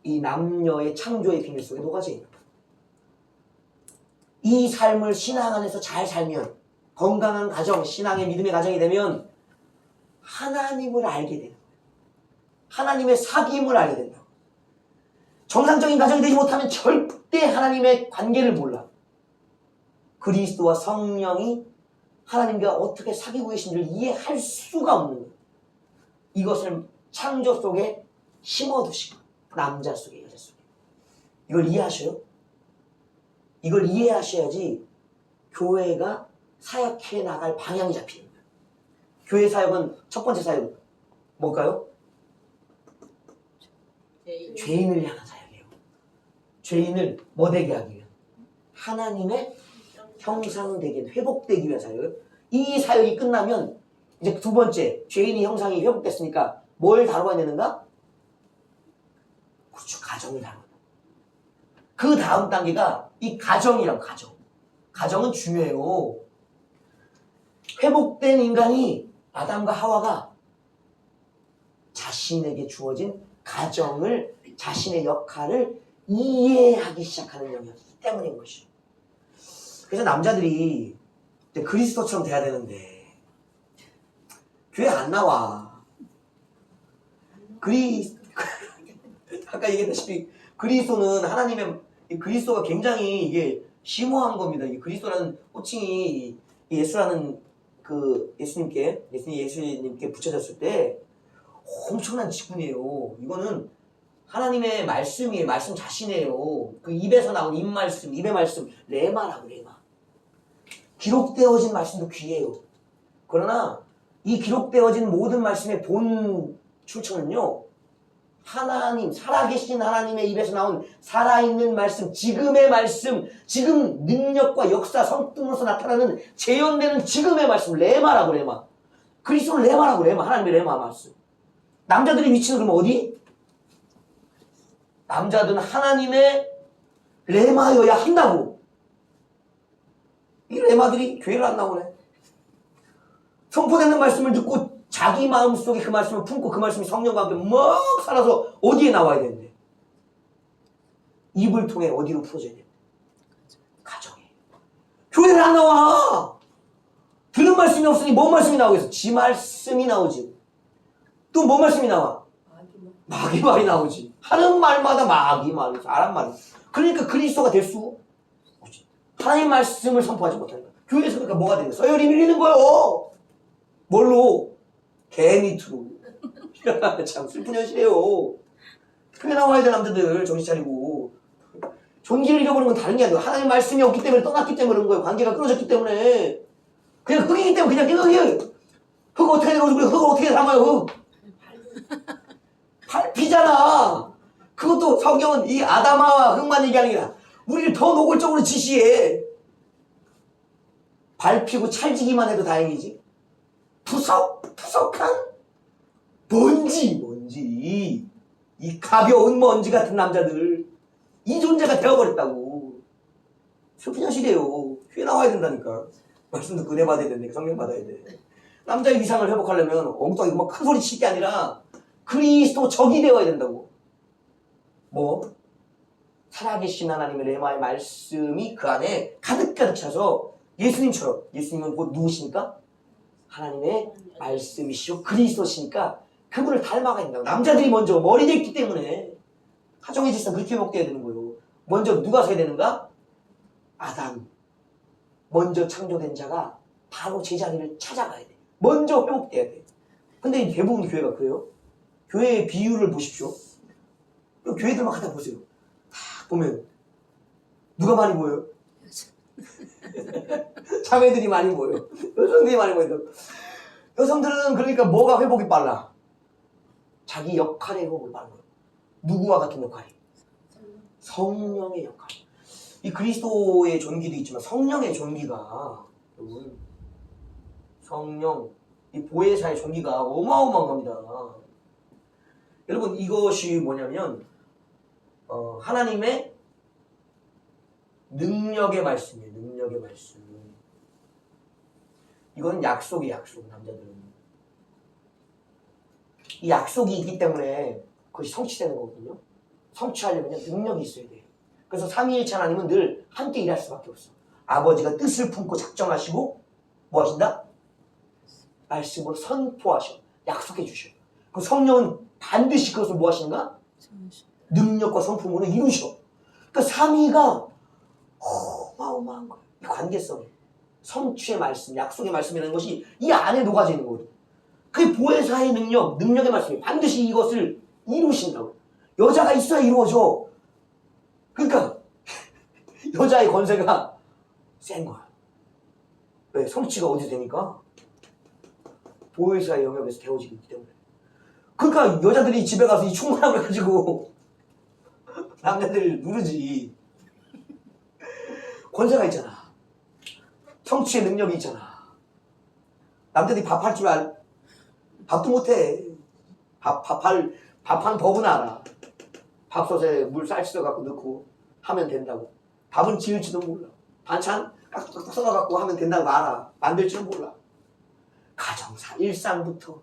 이 남녀의 창조의 비밀 속에 녹아져 있는 거예요. 이 삶을 신앙 안에서 잘 살면 건강한 가정, 신앙의 믿음의 가정이 되면 하나님을 알게 되는 거예요. 하나님의 사귐을 알게 된다고. 정상적인 가정이 되지 못하면 절대 하나님의 관계를 몰라. 그리스도와 성령이 하나님과 어떻게 사귀고 계신지를 이해할 수가 없는 거예요. 이것을 창조 속에 심어두시고 남자 속에 여자 속에. 이걸 이해하셔요? 이걸 이해하셔야지 교회가 사역해 나갈 방향이 잡히는 거예요. 교회 사역은 첫 번째 사역은 뭘까요? 죄인을 향한 사역이에요. 죄인을 뭐 되게 하기 위한 하나님의 형상되게 회복되기 위한 사역. 이 사역이 끝나면 이제 두 번째 죄인의 형상이 회복됐으니까 뭘 다뤄야 되는가? 그렇죠. 가정을 다뤄야 돼. 그 다음 단계가 이 가정이라고. 가정은 중요해요. 회복된 인간이 아담과 하와가 자신에게 주어진 가정을 자신의 역할을 이해하기 시작하는 영역이기 때문인 것이죠. 그래서 남자들이 그리스도처럼 돼야 되는데 교회 안 나와. 아까 얘기했다시피 그리스도는 하나님의 그리스도가 굉장히 이게 심오한 겁니다. 이 그리스도라는 호칭이 예수라는 그 예수님께 붙여졌을 때 엄청난 직분이에요. 이거는 하나님의 말씀이에요. 말씀 자신이에요. 그 입에서 나온 입말씀, 입의 말씀, 레마라고 레마. 기록되어진 말씀도 귀해요. 그러나 이 기록되어진 모든 말씀의 본 출처는요. 하나님, 살아계신 하나님의 입에서 나온 살아있는 말씀, 지금의 말씀, 지금 능력과 역사, 성품으로서 나타나는 재현되는 지금의 말씀, 레마라고 레마. 그리스도는 레마라고 레마, 하나님의 레마 말씀. 남자들의 위치는 그럼 어디? 남자들은 하나님의 레마여야 한다고. 이 레마들이 교회를 안 나오네. 선포되는 말씀을 듣고 자기 마음속에 그 말씀을 품고 그 말씀이 성령과 함께 막 살아서 어디에 나와야 되는데? 입을 통해 어디로 풀어져야 되는데? 가정에. 교회를 안 나와. 들은 말씀이 없으니 뭔 말씀이 나오겠어? 지 말씀이 나오지. 또 뭔 말씀이 나와? 마귀 말이 나오지. 하는 말마다 마귀 말이, 사람 말이. 그러니까 그리스도가 될 수 없지. 하나님 말씀을 선포하지 못하니까. 교회에서 그러니까 뭐가 되는 거야? 서열이 밀리는 거예요. 뭘로? 개 밑으로. 참 슬픈 현실이에요. 교회 나와야 돼 남자들. 정신 차리고. 존귀를 잃어버린 건 다른 게 아니고 하나님 말씀이 없기 때문에 떠났기 때문에 그런 거예요. 관계가 끊어졌기 때문에. 그냥 흙이기 때문에 그냥 흙이에요. 흙 어떻게 되고 그래? 흙을 어떻게 담아요? 흙. 밟히잖아. 그것도 성경은 이 아담아와 흙만 얘기하는 게 아니라 우리를 더 노골적으로 지시해. 밟히고 찰지기만 해도 다행이지. 푸석한 먼지. 이 가벼운 먼지 같은 남자들. 이 존재가 되어버렸다고. 슬픈 현실이에요. 교회 나와야 된다니까. 말씀 듣고 은혜 받아야 된다니까. 성령 받아야 돼. 남자의 위상을 회복하려면 엉뚱하게 막 큰 소리 칠 게 아니라 그리스도 적이 되어야 된다고. 뭐? 살아계신 하나님의 레마의 말씀이 그 안에 가득가득 차서 예수님처럼, 예수님은 곧 누구십니까? 하나님의 말씀이시오 그리스도시니까 그분을 닮아가야 된다고. 남자들이 먼저 머리 됐기 때문에 가정의 질서 그렇게 회복돼야 되는 거예요. 먼저 누가 서야 되는가? 아담. 먼저 창조된 자가 바로 제자리를 찾아가야 돼. 먼저 회복돼야 돼. 근데 대부분 교회가 그래요. 교회의 비율을 보십시오. 교회들만 갖다 보세요. 다 보면 누가 많이 보여요? 자매들이 많이 보여요. 여성들이 많이 보여요. 여성들은 그러니까 뭐가 회복이 빨라? 자기 역할의 회복이 빨라. 누구와 같은 역할이? 성령의 역할. 이 그리스도의 존귀도 있지만 성령의 존귀가, 여러분, 성령, 이 보혜사의 존귀가 어마어마한 겁니다. 여러분, 이것이 뭐냐면 하나님의 능력의 말씀이에요. 능력의 말씀. 이건 약속이에요. 약속. 남자들은 이 약속이 있기 때문에 그것이 성취되는 거거든요. 성취하려면 능력이 있어야 돼요. 그래서 삼위일체 하나님은 늘 함께 일할 수밖에 없어. 아버지가 뜻을 품고 작정하시고 뭐 하신다? 말씀으로 선포하셔. 약속해 주셔. 그 성령은 반드시 그것을 뭐 하시는가? 능력과 성품으로 이루셔. 그러니까 삼위가 어마어마한 거예요. 이 관계성이. 성취의 말씀, 약속의 말씀이라는 것이 이 안에 녹아져 있는 거거든요. 그게 보혜사의 능력, 능력의 말씀이 반드시 이것을 이루신다고. 여자가 있어야 이루어져. 그러니까 여자의 권세가 센 거야. 왜? 성취가 어디서 되니까? 보혜사의 영역에서 되어지기 때문에. 그러니까 여자들이 집에 가서 이 충만함을 가지고 남자들을 누르지. 권세가 있잖아. 성취의 능력이 있잖아. 남자들이 밥할 줄 밥도 못해. 밥한 법은 알아. 밥솥에 물 쌀 씻어갖고 넣고 하면 된다고. 밥은 지을지도 몰라. 반찬 깍둑깍둑 썰어갖고 하면 된다고 알아. 만들 줄은 몰라. 가정사, 일상부터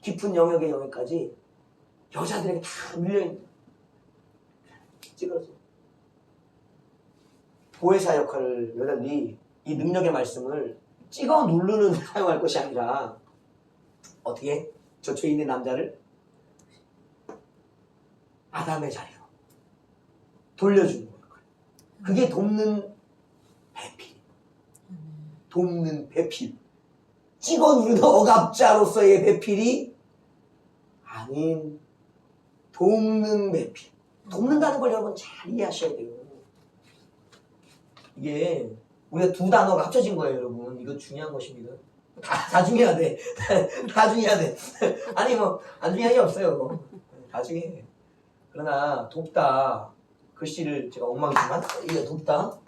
깊은 영역의 영역까지 여자들에게 다 밀려있는 찌그러져. 보혜사 역할을 여자들이 이 능력의 말씀을 찍어 누르는 사용할 것이 아니라 어떻게 저 죄 있는 남자를 아담의 자리로 돌려주는 거예요. 그게 돕는 배필. 돕는 배필. 찍어 누르는 억압자로서의 배필이 아닌 돕는 배필. 돕는다는 걸 여러분 잘 이해하셔야 돼요. 이게 우리가 두 단어가 합쳐진 거예요, 여러분. 이거 중요한 것입니다. 다 중요해야 돼. 다 중요해야 돼. 아니 뭐 안 중요한 게 없어요. 다 중요해. 그러나 돕다 글씨를 제가 엉망이지만 이게 돕다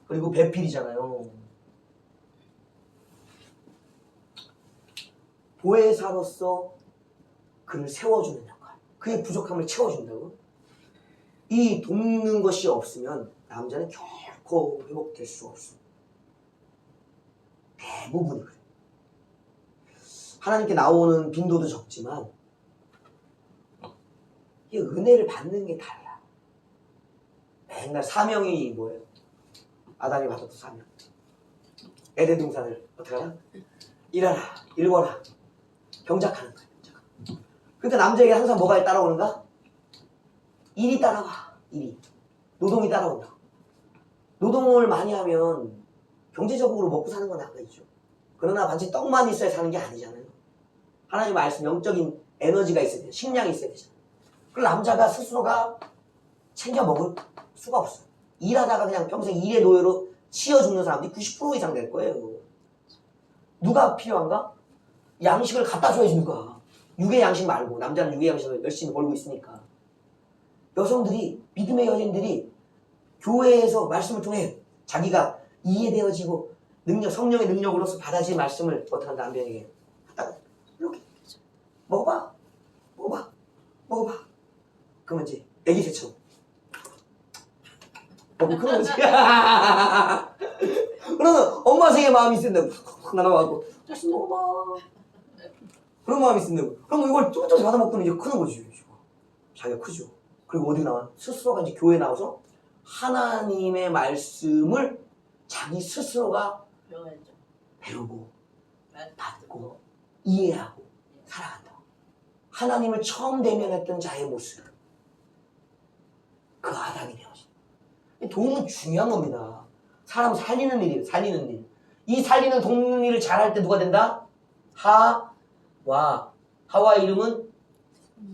그리고 배필이잖아요. 보혜사로서 그를 세워주는 역할, 그의 부족함을 채워준다고. 이 돕는 것이 없으면 남자는 결코 회복될 수 없어. 대부분이 그래. 하나님께 나오는 빈도도 적지만 이 은혜를 받는 게 달라. 맨날 사명이 뭐예요? 아담이 받았던 사명. 에덴 동산을 어떻게 하라? 일하라, 일궈라. 경작하는 거야. 그러니까 남자에게 항상 뭐가 따라오는가? 일이 따라와. 일이. 노동이 따라온다. 노동을 많이 하면 경제적으로 먹고 사는 건 아니죠. 그러나 반드시 떡만 있어야 사는 게 아니잖아요. 하나님 말씀, 영적인 에너지가 있어야 돼요. 식량이 있어야 되잖아요. 그 남자가 스스로가 챙겨 먹을 수가 없어요. 일하다가 그냥 평생 일의 노예로 치여 죽는 사람들이 90% 이상 될 거예요. 누가 필요한가? 양식을 갖다 줘야지 누가. 육의 양식 말고 남자는 육의 양식을 열심히 벌고 있으니까. 여성들이 믿음의 여인들이 교회에서 말씀을 통해 자기가 이해되어지고 능력, 성령의 능력으로서 받아진 말씀을 어떻게 한다 남편에게 갖다가 이렇게 먹어봐 그러면 이제 애기 새처럼 먹고 크는 거지. 그러면 엄마 생의 마음이 있는데 확 날아와갖고 다시 먹어봐 그런 마음이 있는데 그럼 이걸 쪼쪼 받아 먹고는 이제 크는 거지. 자기가 크죠. 그리고 어디 나와? 스스로가 이제 교회에 나와서 하나님의 말씀을 자기 스스로가 배워야죠. 배우고 받고 받고 이해하고 살아간다. 하나님을 처음 대면했던 자의 모습, 그 아담이 되어진. 도움은 중요한 겁니다. 사람 살리는 일이에요. 살리는 일. 이 살리는 돕는 일을 잘할 때 누가 된다? 하와의 이름은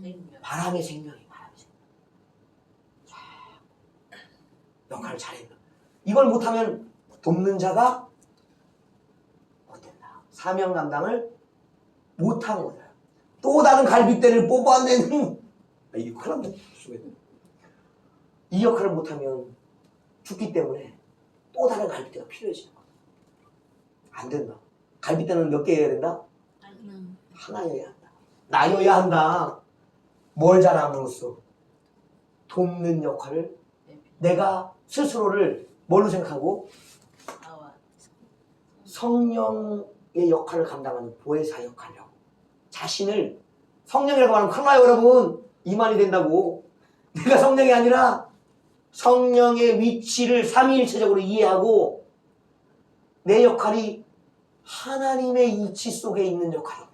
생명. 바람의 생명이에요. 바람의 생명. 역할을 잘해요. 이걸 못하면 돕는 자가 못된다. 사명 감당을 못한 거다. 또 다른 갈빗대를 뽑아내는 이게 큰일 났네. 이 역할을 못하면 죽기 때문에 또 다른 갈빗대가 필요해지는 거야. 안 된다. 갈빗대는 몇 개여야 된다? 하나여야 한다. 나여야 한다. 뭘 잘함으로써 돕는 역할을 내가 스스로를 뭘로 생각하고 아와 성령의 역할을 감당하는 보혜사 역할이라고. 자신을 성령이라고 하면 큰일 나요 여러분. 이만이 된다고. 내가 성령이 아니라 성령의 위치를 삼위일체적으로 이해하고 내 역할이 하나님의 이치 속에 있는 역할이다.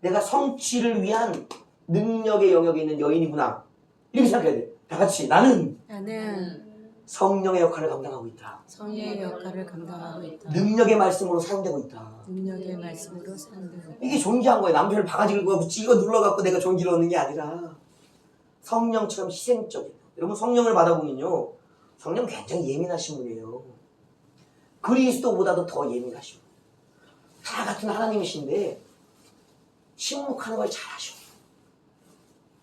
내가 성취를 위한 능력의 영역에 있는 여인이구나. 이렇게 생각해야 돼. 다 같이 나는 성령의 역할을 감당하고 있다. 성의 역할을 감당하고 있다. 능력의 말씀으로 사용되고 있다. 능력의 말씀으로 사용되고 있다. 이게 존귀한 거예요. 남편을 바가지 긁고 찍어 눌러갖고 내가 존귀를 얻는 게 아니라 성령처럼 희생적인. 여러분 성령을 받아보면요. 성령 굉장히 예민하신 분이에요. 그리스도보다도 더 예민하시고 다 같은 하나님이신데 침묵하는 걸 잘하셔.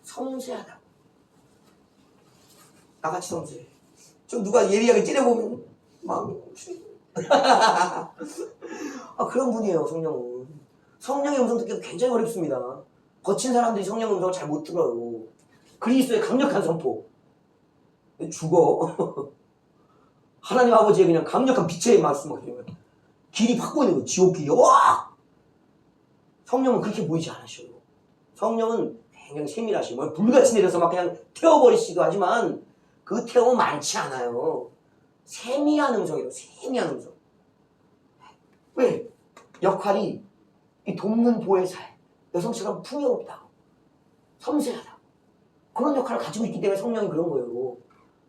섬세하다고. 나같이 섬세해. 좀 누가 예리하게 찌려보면 마음이 그런 분이에요, 성령은. 성령의 음성 듣기가 굉장히 어렵습니다. 거친 사람들이 성령의 음성을 잘 못 들어요. 그리스도의 강력한 선포. 죽어. 하나님 아버지의 그냥 강력한 빛의 말씀을 드리면 길이 확 보이는 거예요. 지옥길이. 와! 성령은 그렇게 보이지 않으셔요. 성령은 굉장히 세밀하시고 불같이 내려서 막 그냥 태워버리시기도 하지만 그 태움은 많지 않아요. 세미한 음성이에요. 세미한 음성. 왜? 역할이 이 돕는 보혜사에 여성처럼 풍요롭다. 섬세하다. 그런 역할을 가지고 있기 때문에 성령이 그런 거예요.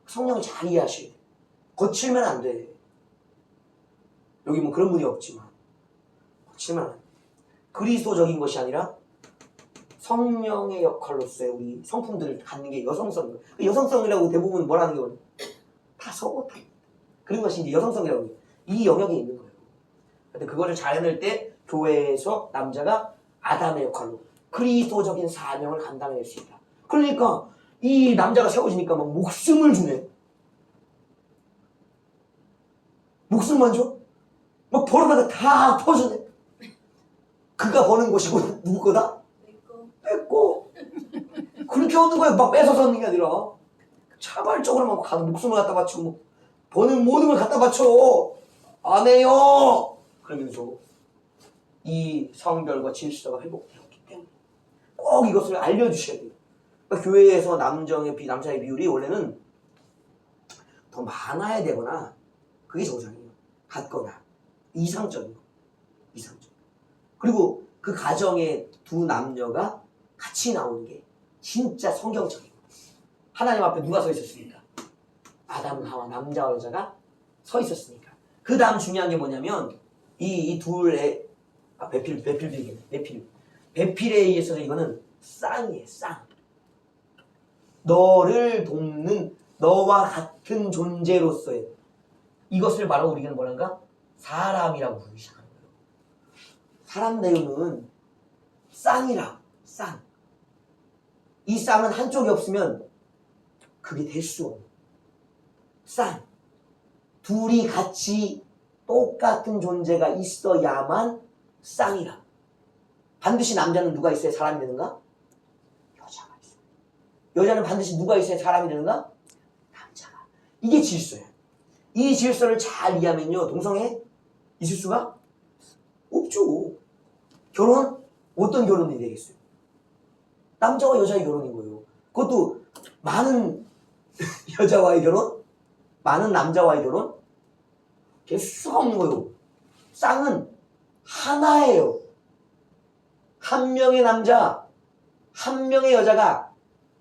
성령을 잘 이해하셔야 돼. 거칠면 안 돼. 여기 뭐 그런 분이 없지만 거칠면 안 돼. 그리스도적인 것이 아니라 성령의 역할로서의 우리 성품들을 갖는 게 여성성. 여성성이라고 대부분 뭐라는 게 다 서고 다 그런 것이 이제 여성성이라고 해요. 이 영역에 있는 거예요. 근데 그거를 잘 해낼 때 교회에서 남자가 아담의 역할로 그리스도적인 사명을 감당해낼 수 있다. 그러니까 이 남자가 세워지니까 막 목숨을 주네. 목숨만 줘? 막 벌어다가 다 퍼주네. 그가 버는 것이고 누구 거다? 뺏고. 그렇게 얻는 거야. 막 뺏어서 얻는 게 아니라 자발적으로 막 가서 목숨을 갖다 바치고 뭐 버는 모든 걸 갖다 바쳐. 안 해요. 그러면서 이 성별과 질서가 회복되었기 때문에 꼭 이것을 알려주셔야 돼요. 그러니까 교회에서 남자의 비율이 원래는 더 많아야 되거나 그게 정상이에요. 같거나 이상적인 거. 이상적. 그리고 그 가정에 두 남녀가 같이 나오는 게 진짜 성경적인 거. 하나님 앞에 누가 서 있었습니까? 아담, 하와, 남자와 여자가 서 있었으니까. 그 다음 중요한 게 뭐냐면 이 둘의 배필에 의해서 이거는 쌍이에요. 쌍. 너를 돕는 너와 같은 존재로서의 이것을 말하고 우리는 뭐란가? 사람이라고 부르기 시작하는 거예요. 사람 내용은 쌍이라. 쌍. 이 쌍은 한쪽이 없으면 그게 될 수 없는 쌍. 둘이 같이 똑같은 존재가 있어야만 쌍이라. 반드시 남자는 누가 있어야 사람이 되는가? 여자가 있어요. 여자는 반드시 누가 있어야 사람이 되는가? 남자가. 이게 질서예요. 이 질서를 잘 이해하면요, 동성애 있을 수가 없죠. 결혼? 어떤 결혼이 되겠어요? 남자와 여자의 결혼인 거예요. 그것도 많은 여자와의 결혼? 많은 남자와의 결혼? 될 수가 없는 거예요. 쌍은 하나예요. 한 명의 남자, 한 명의 여자가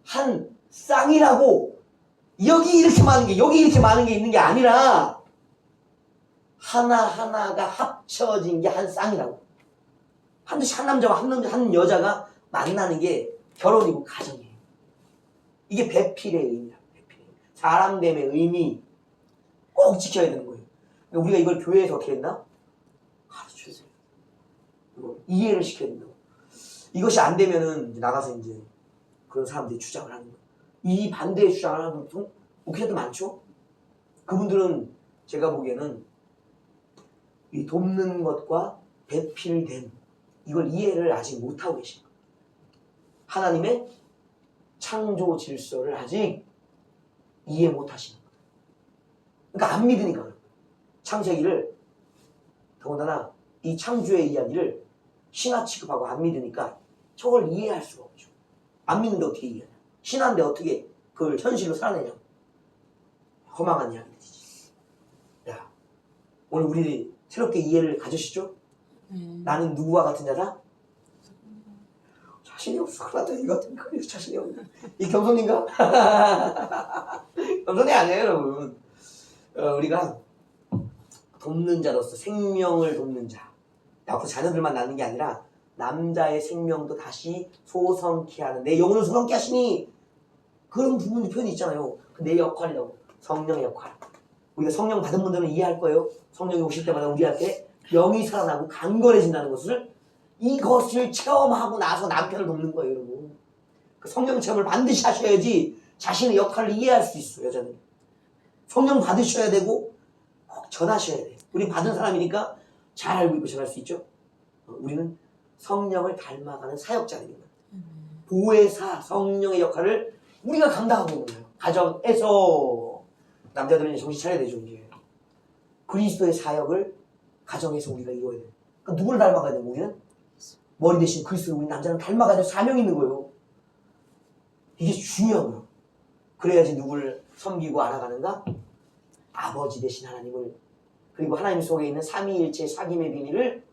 한 쌍이라고 여기 이렇게 많은 게 여기 이렇게 많은 게 있는 게 아니라 하나하나가 합쳐진 게 한 쌍이라고. 반드시 한 남자와 한 여자가 만나는 게 결혼이고 가정이에요. 이게 배필의 의미다. 배필의 의미. 사람됨의 의미 꼭 지켜야 되는 거예요. 그러니까 우리가 이걸 교회에서 어떻게 했나? 가르쳐야 돼요. 이걸 이해를 시켜야 된다고. 이것이 안 되면은 나가서 이제 그런 사람들이 주장을 하는 거예요. 이 반대의 주장을 하는 분들 목회자도 많죠? 그분들은 제가 보기에는 이 돕는 것과 배필된 이걸 이해를 아직 못하고 계신 거예요. 하나님의 창조 질서를 아직 이해 못하시는 거예요. 그러니까 안 믿으니까 그래요. 창세기를 더군다나 이 창조의 이야기를 신화 취급하고 안 믿으니까 저걸 이해할 수가 없죠. 안 믿는데 어떻게 이해하냐. 신화인데 어떻게 그걸 현실로 살아내냐. 허망한 이야기들이지. 야, 오늘 우리 새롭게 이해를 가지시죠? 나는 누구와 같은 자다? 자신이 없어. 그러다 이거 자신이 없네. 이 겸손인가? 겸손이 아니에요, 여러분. 우리가 돕는 자로서 생명을 돕는 자. 앞으로 자녀들만 낳는 게 아니라 남자의 생명도 다시 소성케 하는 내 영혼을 소성케 하시니 그런 부분 표현이 있잖아요. 내 역할이라고. 성령의 역할. 우리가 성령 받은 분들은 이해할 거예요. 성령이 오실 때마다 우리한테 영이 살아나고 강건해진다는 것을 이것을 체험하고 나서 남편을 돕는 거예요, 여러분. 그 성령 체험을 반드시 하셔야지 자신의 역할을 이해할 수 있어요, 여자는. 성령 받으셔야 되고 전하셔야 돼. 우리 받은 사람이니까 잘 알고 있고 전할 수 있죠. 우리는 성령을 닮아가는 사역자들입니다. 보혜사 성령의 역할을 우리가 감당하고 있는 거예요. 가정에서 남자들은 이제 정신 차려야 되죠. 이제 그리스도의 사역을 가정에서 우리가 이루어야 돼요. 그러니까 누구를 닮아가야 돼요? 우리는 머리 대신 그리스도를 우리 남자는 닮아가야 될 사명이 있는 거예요. 이게 중요한 거예요. 그래야지 누구를 섬기고 알아가는가? 아버지 되신 하나님을, 그리고 하나님 속에 있는 삼위일체 사귐의 비밀을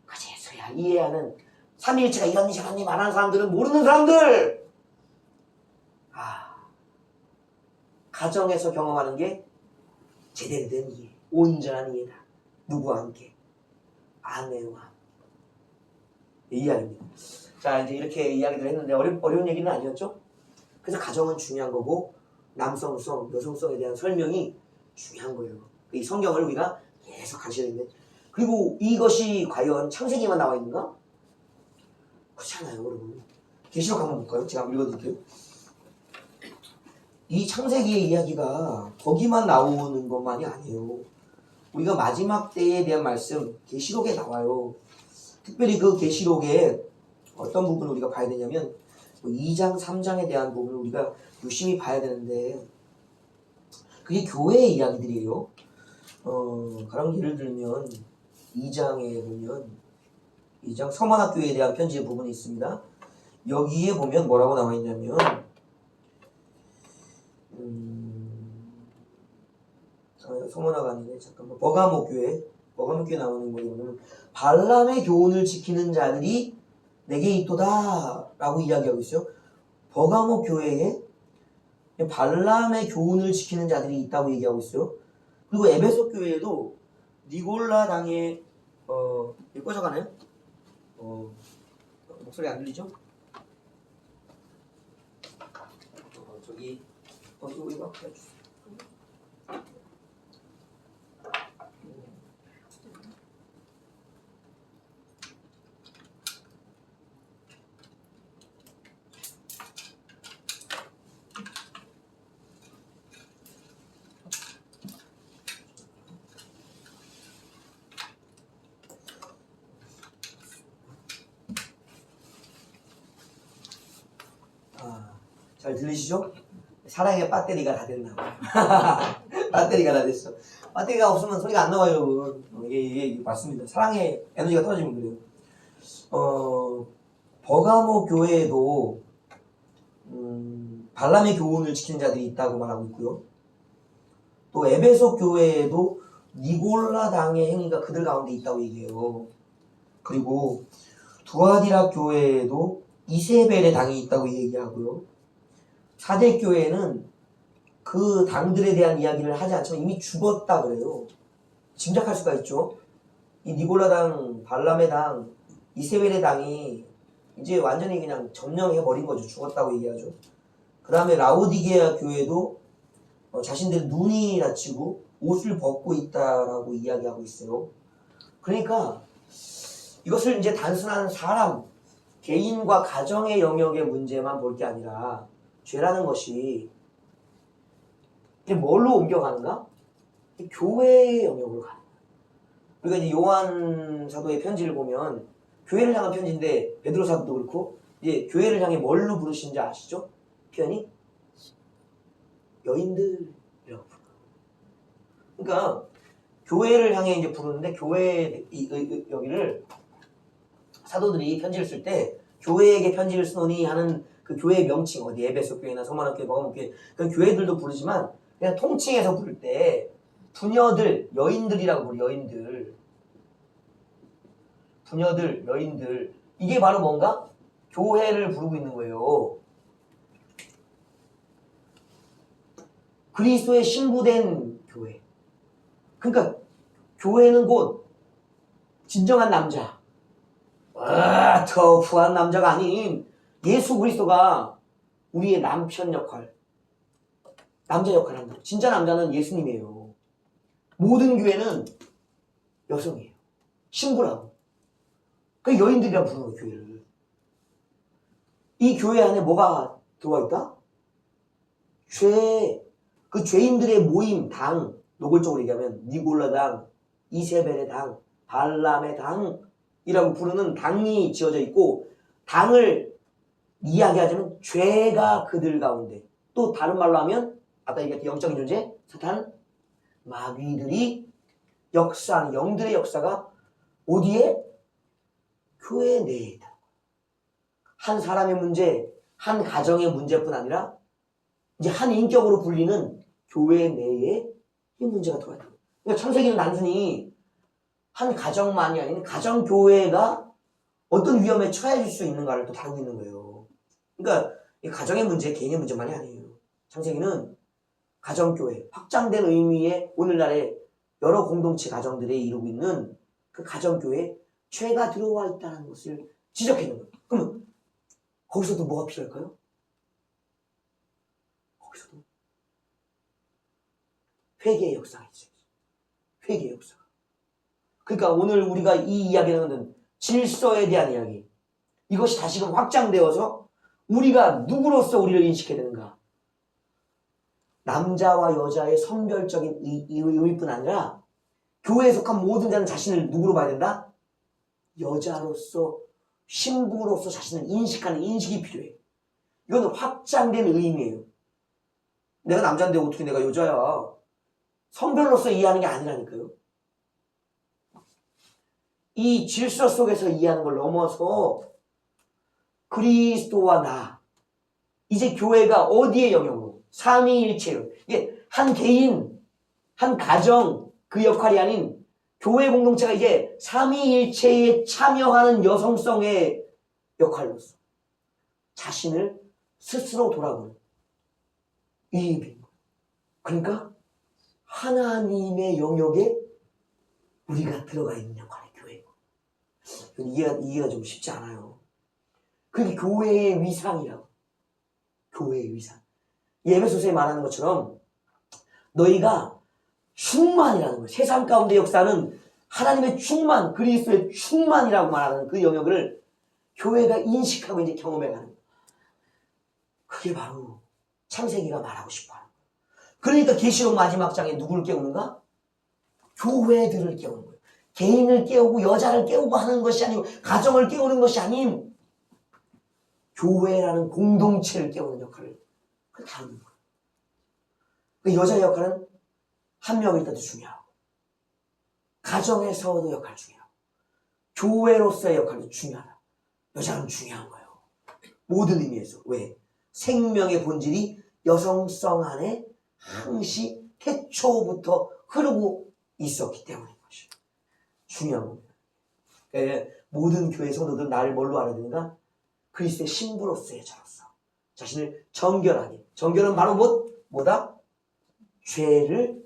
그제서야 이해하는, 삼위일체가 이런지 저런지 말하는 사람들은 모르는 사람들. 가정에서 경험하는 게 제대로 된 이해, 온전한 이해다. 누구와 함께? 아내와 함께. 이 이야기입니다. 자, 이제 이렇게 이야기를 했는데 어려운 얘기는 아니었죠? 그래서 가정은 중요한 거고 남성성, 여성성에 대한 설명이 중요한 거예요. 이 성경을 우리가 계속 가셔야 되는데, 그리고 이것이 과연 창세기만 나와 있는가? 그렇지 않아요, 여러분. 계시록 한번 볼까요? 제가 한번 읽어드릴게요. 이 창세기의 이야기가 거기만 나오는 것만이 아니에요. 우리가 마지막 때에 대한 말씀 계시록에 나와요. 특별히 그 계시록에 어떤 부분을 우리가 봐야 되냐면 2장, 3장에 대한 부분을 우리가 유심히 봐야 되는데, 그게 교회의 이야기들이에요. 가령 예를 들면 2장에 보면 2장 서머나교회에 대한 편지의 부분이 있습니다. 여기에 보면 뭐라고 나와 있냐면 서머나가 아니네. 잠깐만. 버가모 교회 나오는 거에 보면 발람의 교훈을 지키는 자들이 내게 있도다 라고 이야기하고 있어요. 버가모 교회에 발람의 교훈을 지키는 자들이 있다고 얘기하고 있어요. 그리고 에베소 교회에도 니골라 당의 이거 꺼져가나요? 목소리 안 들리죠? 저기 이거 해주세요. 잘 들리시죠? 사랑의 배터리가 다 됐나 봐요. 배터리가 다 됐어. 배터리가 없으면 소리가 안 나와요, 여러분. 이게 맞습니다. 사랑의 에너지가 떨어지면 그래요. 버가모 교회에도 발람의 교훈을 지키는 자들이 있다고 말하고 있고요. 또 에베소 교회에도 니골라 당의 행위가 그들 가운데 있다고 얘기해요. 그리고 두아디라 교회에도 이세벨의 당이 있다고 얘기하고요. 사대교회는 그 당들에 대한 이야기를 하지 않지만 이미 죽었다 그래요. 짐작할 수가 있죠. 이 니골라 당, 발람의 당, 이세벨의 당이 이제 완전히 그냥 점령해버린 거죠. 죽었다고 얘기하죠. 그 다음에 라오디게아 교회도 자신들 눈이 다치고 옷을 벗고 있다라고 이야기하고 있어요. 그러니까 이것을 이제 단순한 사람, 개인과 가정의 영역의 문제만 볼 게 아니라 죄라는 것이 이게 뭘로 옮겨가는가? 교회의 영역으로 가는 거예요. 우리가 이제 요한 사도의 편지를 보면 교회를 향한 편지인데 베드로 사도도 그렇고 이제 교회를 향해 뭘로 부르신지 아시죠? 표현이 여인들이라고 부르요. 그러니까 교회를 향해 이제 부르는데 교회 여기를 사도들이 편지를 쓸 때 교회에게 편지를 쓰노니 하는 그 교회의 명칭, 어디 에베소 교회나 서머나 교회, 버가모 교회, 그 교회들도 부르지만 그냥 통칭해서 부를 때 부녀들, 여인들이라고 부르요. 여인들, 부녀들, 여인들. 이게 바로 뭔가 교회를 부르고 있는 거예요. 그리스도의 신부된 교회. 그러니까 교회는 곧 진정한 남자, 터프한 남자가 아닌 예수 그리스도가 우리의 남편 역할, 남자 역할을 한다. 진짜 남자는 예수님이에요. 모든 교회는 여성이에요. 신부라고. 그 여인들이라고 부르는 거예요, 교회를. 이 교회 안에 뭐가 들어와 있다? 죄, 그 죄인들의 모임, 당, 노골적으로 얘기하면 니골라당, 이세벨의 당, 발람의 당이라고 부르는 당이 지어져 있고, 당을 이야기하자면 죄가 그들 가운데, 또 다른 말로 하면 아까 얘기했던 영적인 존재 사탄, 마귀들이 역사하는 영들의 역사가 어디에? 교회 내에 있다. 한 사람의 문제, 한 가정의 문제뿐 아니라 이제 한 인격으로 불리는 교회 내에 이 문제가 들어와 있다. 그러니까 창세기는 단순히 한 가정만이 아닌 가정교회가 어떤 위험에 처해질 수 있는가를 또 다루고 있는 거예요. 그러니까 이 가정의 문제, 개인의 문제만이 아니에요. 창세기는 가정교회, 확장된 의미의 오늘날의 여러 공동체 가정들에 이루고 있는 그 가정교회에 죄가 들어와 있다는 것을 지적했는 거예요. 그러면 거기서도 뭐가 필요할까요? 거기서도 회개의 역사가 있어요. 회개의 역사가. 그러니까 오늘 우리가 이 이야기는 질서에 대한 이야기. 이것이 다시금 확장되어서 우리가 누구로서 우리를 인식해야 되는가? 남자와 여자의 선별적인 의미뿐 아니라 교회에 속한 모든 자는 자신을 누구로 봐야 된다? 여자로서, 신부로서 자신을 인식하는 인식이 필요해. 이건 확장된 의미예요. 내가 남자인데 어떻게 내가 여자야? 성별로서 이해하는 게 아니라니까요. 이 질서 속에서 이해하는 걸 넘어서 그리스도와 나, 이제 교회가 어디에 영역으로? 삼위일체로. 이게 한 개인, 한 가정 그 역할이 아닌 교회 공동체가 이제 삼위일체에 참여하는 여성성의 역할로서 자신을 스스로 돌아보는 이 의미인 거예요. 그러니까 하나님의 영역에 우리가 들어가 있는 역할이 교회고. 이해가 좀 쉽지 않아요. 그게 교회의 위상이라고. 교회의 위상. 에베소서에 말하는 것처럼 너희가 충만이라는 거예요. 세상 가운데 역사는 하나님의 충만, 그리스도의 충만이라고 말하는 그 영역을 교회가 인식하고 이제 경험해가는 거예요. 그게 바로 창세기가 말하고 싶어하는 거예요. 그러니까 계시록 마지막 장에 누구를 깨우는가? 교회들을 깨우는 거예요. 개인을 깨우고 여자를 깨우고 하는 것이 아니고 가정을 깨우는 것이 아닌 교회라는 공동체를 깨우는 역할을 다루는 거예요. 그 여자의 역할은 한 명일 때도 중요하고 가정에서도 역할 중요하고 교회로서의 역할도 중요하다. 여자는 중요한 거예요. 모든 의미에서. 왜? 생명의 본질이 여성성 안에 항시 태초부터 흐르고 있었기 때문인 것이에요. 중요한 겁니다. 그러니까 모든 교회 성도들은 나를 뭘로 알아야 되는가? 그리스도의 신부로서의 여자로서 자신을 정결하게. 정결은 바로 뭐다? 죄를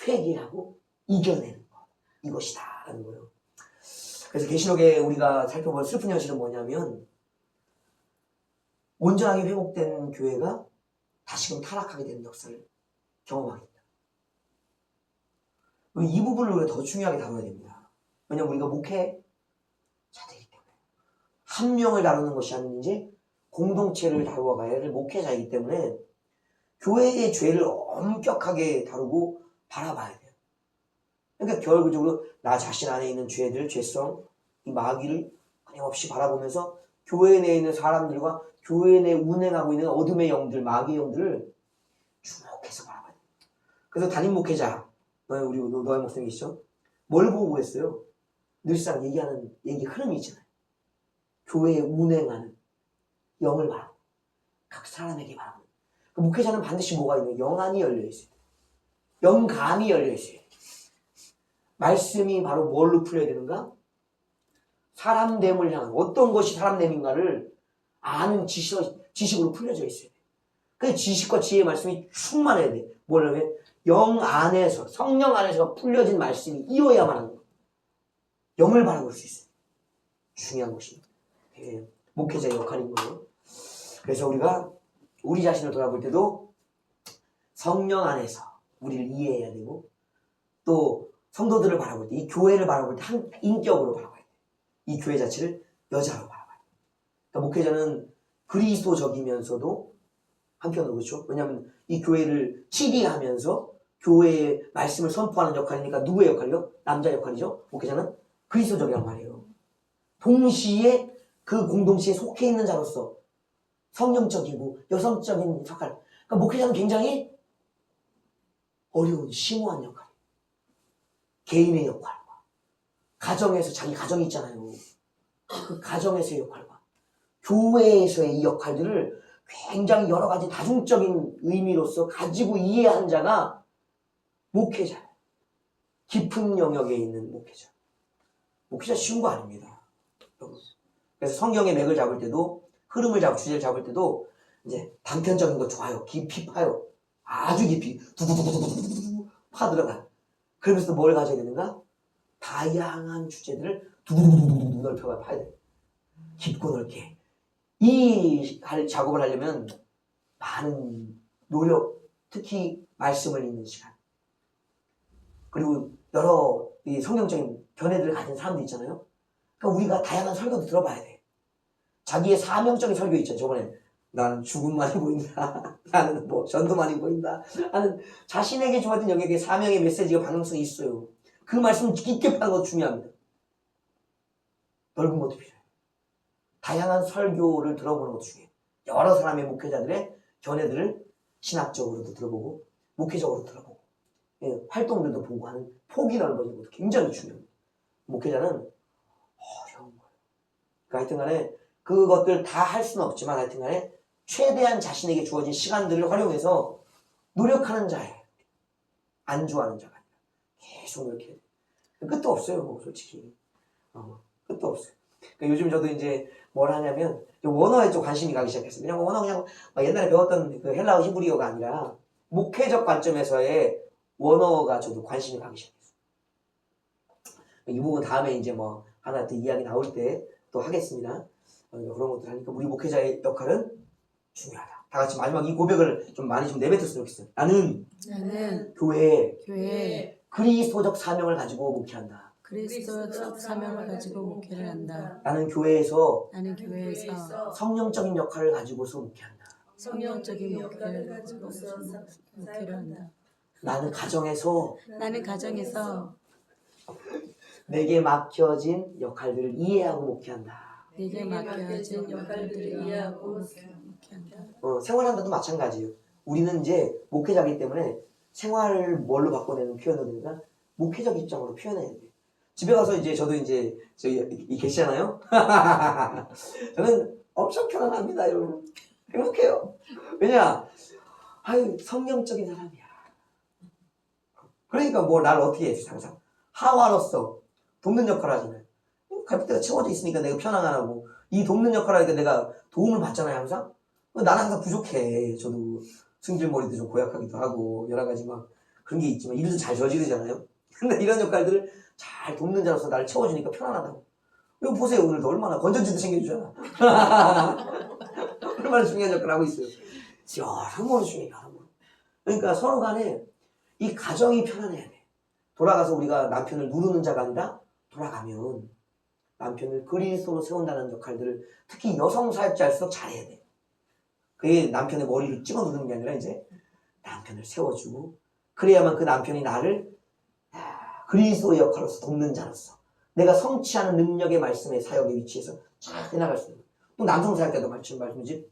회개하고 이겨내는 것. 이것이다 라는 거예요. 그래서 계시록에 우리가 살펴볼 슬픈 현실은 뭐냐면 온전하게 회복된 교회가 다시금 타락하게 되는 역사를 경험하게 됩니다. 이 부분을 우리가 더 중요하게 다뤄야 됩니다. 왜냐하면 우리가 목회자들이기 때문에 한 명을 다루는 것이 아닌 이제 공동체를 다루어가야 할 목회자이기 때문에 교회의 죄를 엄격하게 다루고 바라봐야 돼요. 그러니까 결국적으로 나 자신 안에 있는 죄들, 죄성, 이 마귀를 끊임없이 바라보면서 교회 내에 있는 사람들과 교회 내에 운행하고 있는 어둠의 영들, 마귀의 영들을 주목해서 바라봐야 돼요. 그래서 담임 목회자, 우리 너의 목사님이시죠? 뭘 보고 그랬어요? 늘상 얘기하는 얘기 흐름이 있잖아요. 교회에 운행하는 영을 바라고 각 사람에게 바라고. 그 목회자는 반드시 뭐가 있는 영안이 열려 있어요. 영감이 열려 있어요. 말씀이 바로 뭘로 풀려야 되는가? 사람됨을 향한 어떤 것이 사람됨인가를 아는 지식으로 풀려져 있어요. 그 지식과 지혜의 말씀이 충만해야 돼. 뭐냐면 영 안에서, 성령 안에서 풀려진 말씀이 이어야만 하는 거예요. 영을 바라볼 수 있어요. 중요한 것입니다. 목회자의 역할인 거예요. 그래서 우리가 우리 자신을 돌아볼 때도 성령 안에서 우리를 이해해야 되고 또 성도들을 바라볼 때, 이 교회를 바라볼 때 한 인격으로 바라봐야 돼. 이 교회 자체를 여자로 바라봐야 돼. 그러니까 목회자는 그리스도적이면서도 한편으로 그렇죠. 왜냐하면 이 교회를 치리하면서 교회의 말씀을 선포하는 역할이니까 누구의 역할이요? 남자 역할이죠. 목회자는 그리스도적이란 말이에요. 동시에 그 공동체에 속해 있는 자로서 성령적이고 여성적인 역할. 그러니까 목회자는 굉장히 어려운 심오한 역할. 개인의 역할과 가정에서 자기 가정이 있잖아요. 그 가정에서의 역할과 교회에서의 이 역할들을 굉장히 여러 가지 다중적인 의미로서 가지고 이해한 자가 목회자예요. 깊은 영역에 있는 목회자. 목회자 쉬운 거 아닙니다. 그래서 성경의 맥을 잡을 때도 흐름을 잡고 주제를 잡을 때도 이제 단편적인 거 좋아요. 깊이 파요. 아주 깊이 두두두두두두두 파 들어가. 그러면서 뭘 가져야 되는가? 다양한 주제들을 두두두두두 넓혀가 파야 돼. 깊고 넓게. 이 작업을 하려면 많은 노력, 특히 말씀을 읽는 시간. 그리고 여러 이 성경적인 견해들을 가진 사람들 있잖아요. 그러니까 우리가 다양한 설교도 들어봐야 돼. 자기의 사명적인 설교 있죠. 저번에 나는 죽음만이 보인다. 나는 뭐 전도만이 보인다. 나는 자신에게 주어진 영역에 사명의 메시지가 방향성이 있어요. 그 말씀을 깊게 파는 것도 중요합니다. 넓은 것도 필요해요. 다양한 설교를 들어보는 것도 중요해요. 여러 사람의 목회자들의 견해들을 신학적으로도 들어보고 목회적으로도 들어보고 활동들도 보고 하는 폭이 넓어지는 것도 굉장히 중요합니다. 목회자는 어려운 거예요. 그러니까 하여튼 간에 그것들 다 할 수는 없지만 하여튼 간에 최대한 자신에게 주어진 시간들을 활용해서 노력하는 자예요. 안주하는 자가 아니라 계속 노력해야 돼요. 끝도 없어요. 솔직히. 끝도 없어요. 그러니까 요즘 저도 이제 뭘 하냐면 원어에 좀 관심이 가기 시작했어요. 그냥 원어 그냥 옛날에 배웠던 그 헬라어 히브리어가 아니라 목회적 관점에서의 원어가 저도 관심이 가기 시작했어요. 이 부분 다음에 이제 뭐 하나 또 이야기 나올 때 또 하겠습니다. 그런 것들 하니까 우리 목회자의 역할은 중요하다. 다 같이 마지막 이 고백을 좀 많이 좀 내뱉었으면 좋겠어요. 나는 교회에 그리스도적 사명을 가지고 목회한다. 그리스도적 사명을 가지고 목회를 한다. 나는 교회에서 성령적인 역할을 가지고서 목회한다. 성령적인 목회를 가지고서 목회를 한다. 나는 가정에서 내게 맡겨진 역할들을 이해하고 목회한다. 내게 맡겨진 역할들을 이해하고 목회한다. 생활한다도 마찬가지예요. 우리는 이제 목회자이기 때문에 생활을 뭘로 바꿔내는 표현을 되니까 목회적 입장으로 표현해야 돼요. 집에 가서 이제 저도 이제 저기 계시잖아요. 저는 엄청 편안합니다, 여러분. 행복해요. 왜냐? 아유, 성령적인 사람이야. 그러니까 뭐 나를 어떻게 해야지 항상 하와로서 돕는 역할을 하잖아요. 갈비대가 채워져 있으니까 내가 편안 안 하고 이 돕는 역할을 하니까 내가 도움을 받잖아요 항상. 나는 항상 부족해. 저도 승질머리도 좀 고약하기도 하고 여러 가지 막 그런 게 있지만 일도 잘 저지르잖아요. 근데 이런 역할들을 잘 돕는 자로서 나를 채워주니까 편안하다고. 이거 보세요. 오늘도 얼마나 건전지도 챙겨주잖아. 얼마나 중요한 역할을 하고 있어요. 여러모로 중요해요. 여러모로. 그러니까 서로 간에 이 가정이 편안해야 돼. 돌아가서 우리가 남편을 누르는 자가 아니라 돌아가면 남편을 그리스도로 세운다는 역할들을 특히 여성 사역자일수록 잘해야 돼. 그게 남편의 머리를 찍어 누르는 게 아니라 이제 남편을 세워주고 그래야만 그 남편이 나를 그리스도의 역할로서 돕는 자로서 내가 성취하는 능력의 말씀의 사역의 위치에서 잘 해나갈 수 있는. 또 남성 사역자도 말씀이지.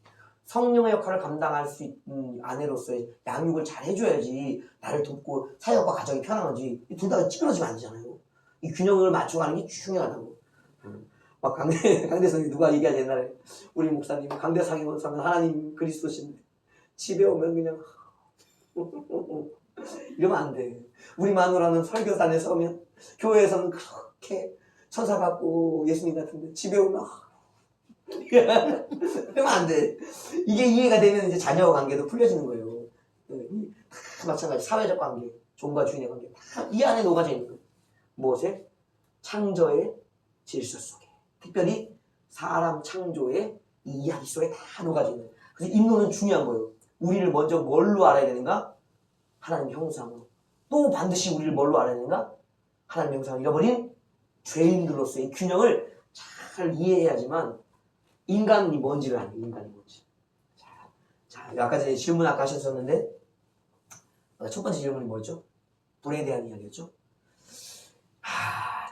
성령의 역할을 감당할 수 있는 아내로서의 양육을 잘 해줘야지 나를 돕고 사역과 가정이 편안하지. 둘 다 찌그러지면 안 되잖아요. 이 균형을 맞춰가는 게 중요하다고. 막 강대성이 누가 얘기하지 옛날에 우리 목사님 강대상이 원상은 하나님 그리스도신데 집에 오면 그냥 이러면 안 돼. 우리 마누라는 설교단에 서면 교회에서는 그렇게 천사 같고 예수님 같은데 집에 오면 이러면 안 돼. 이게 이해가 되면 이제 자녀 관계도 풀려지는 거예요. 다 마찬가지. 사회적 관계, 종과 주인의 관계 다 이 안에 녹아져 있는 거예요. 무엇에? 창조의 질서 속에. 특별히 사람 창조의 이 이야기 속에 다 녹아져 있는 거예요. 그래서 인론은 중요한 거예요. 우리를 먼저 뭘로 알아야 되는가? 하나님 형상으로. 또 반드시 우리를 뭘로 알아야 되는가? 하나님 형상을 잃어버린 죄인들로서의 균형을 잘 이해해야지만 인간이 뭔지를 아는 인간이 뭔지. 자, 아까 전에 질문 하셨었는데 첫 번째 질문이 뭐였죠? 불에 대한 이야기였죠?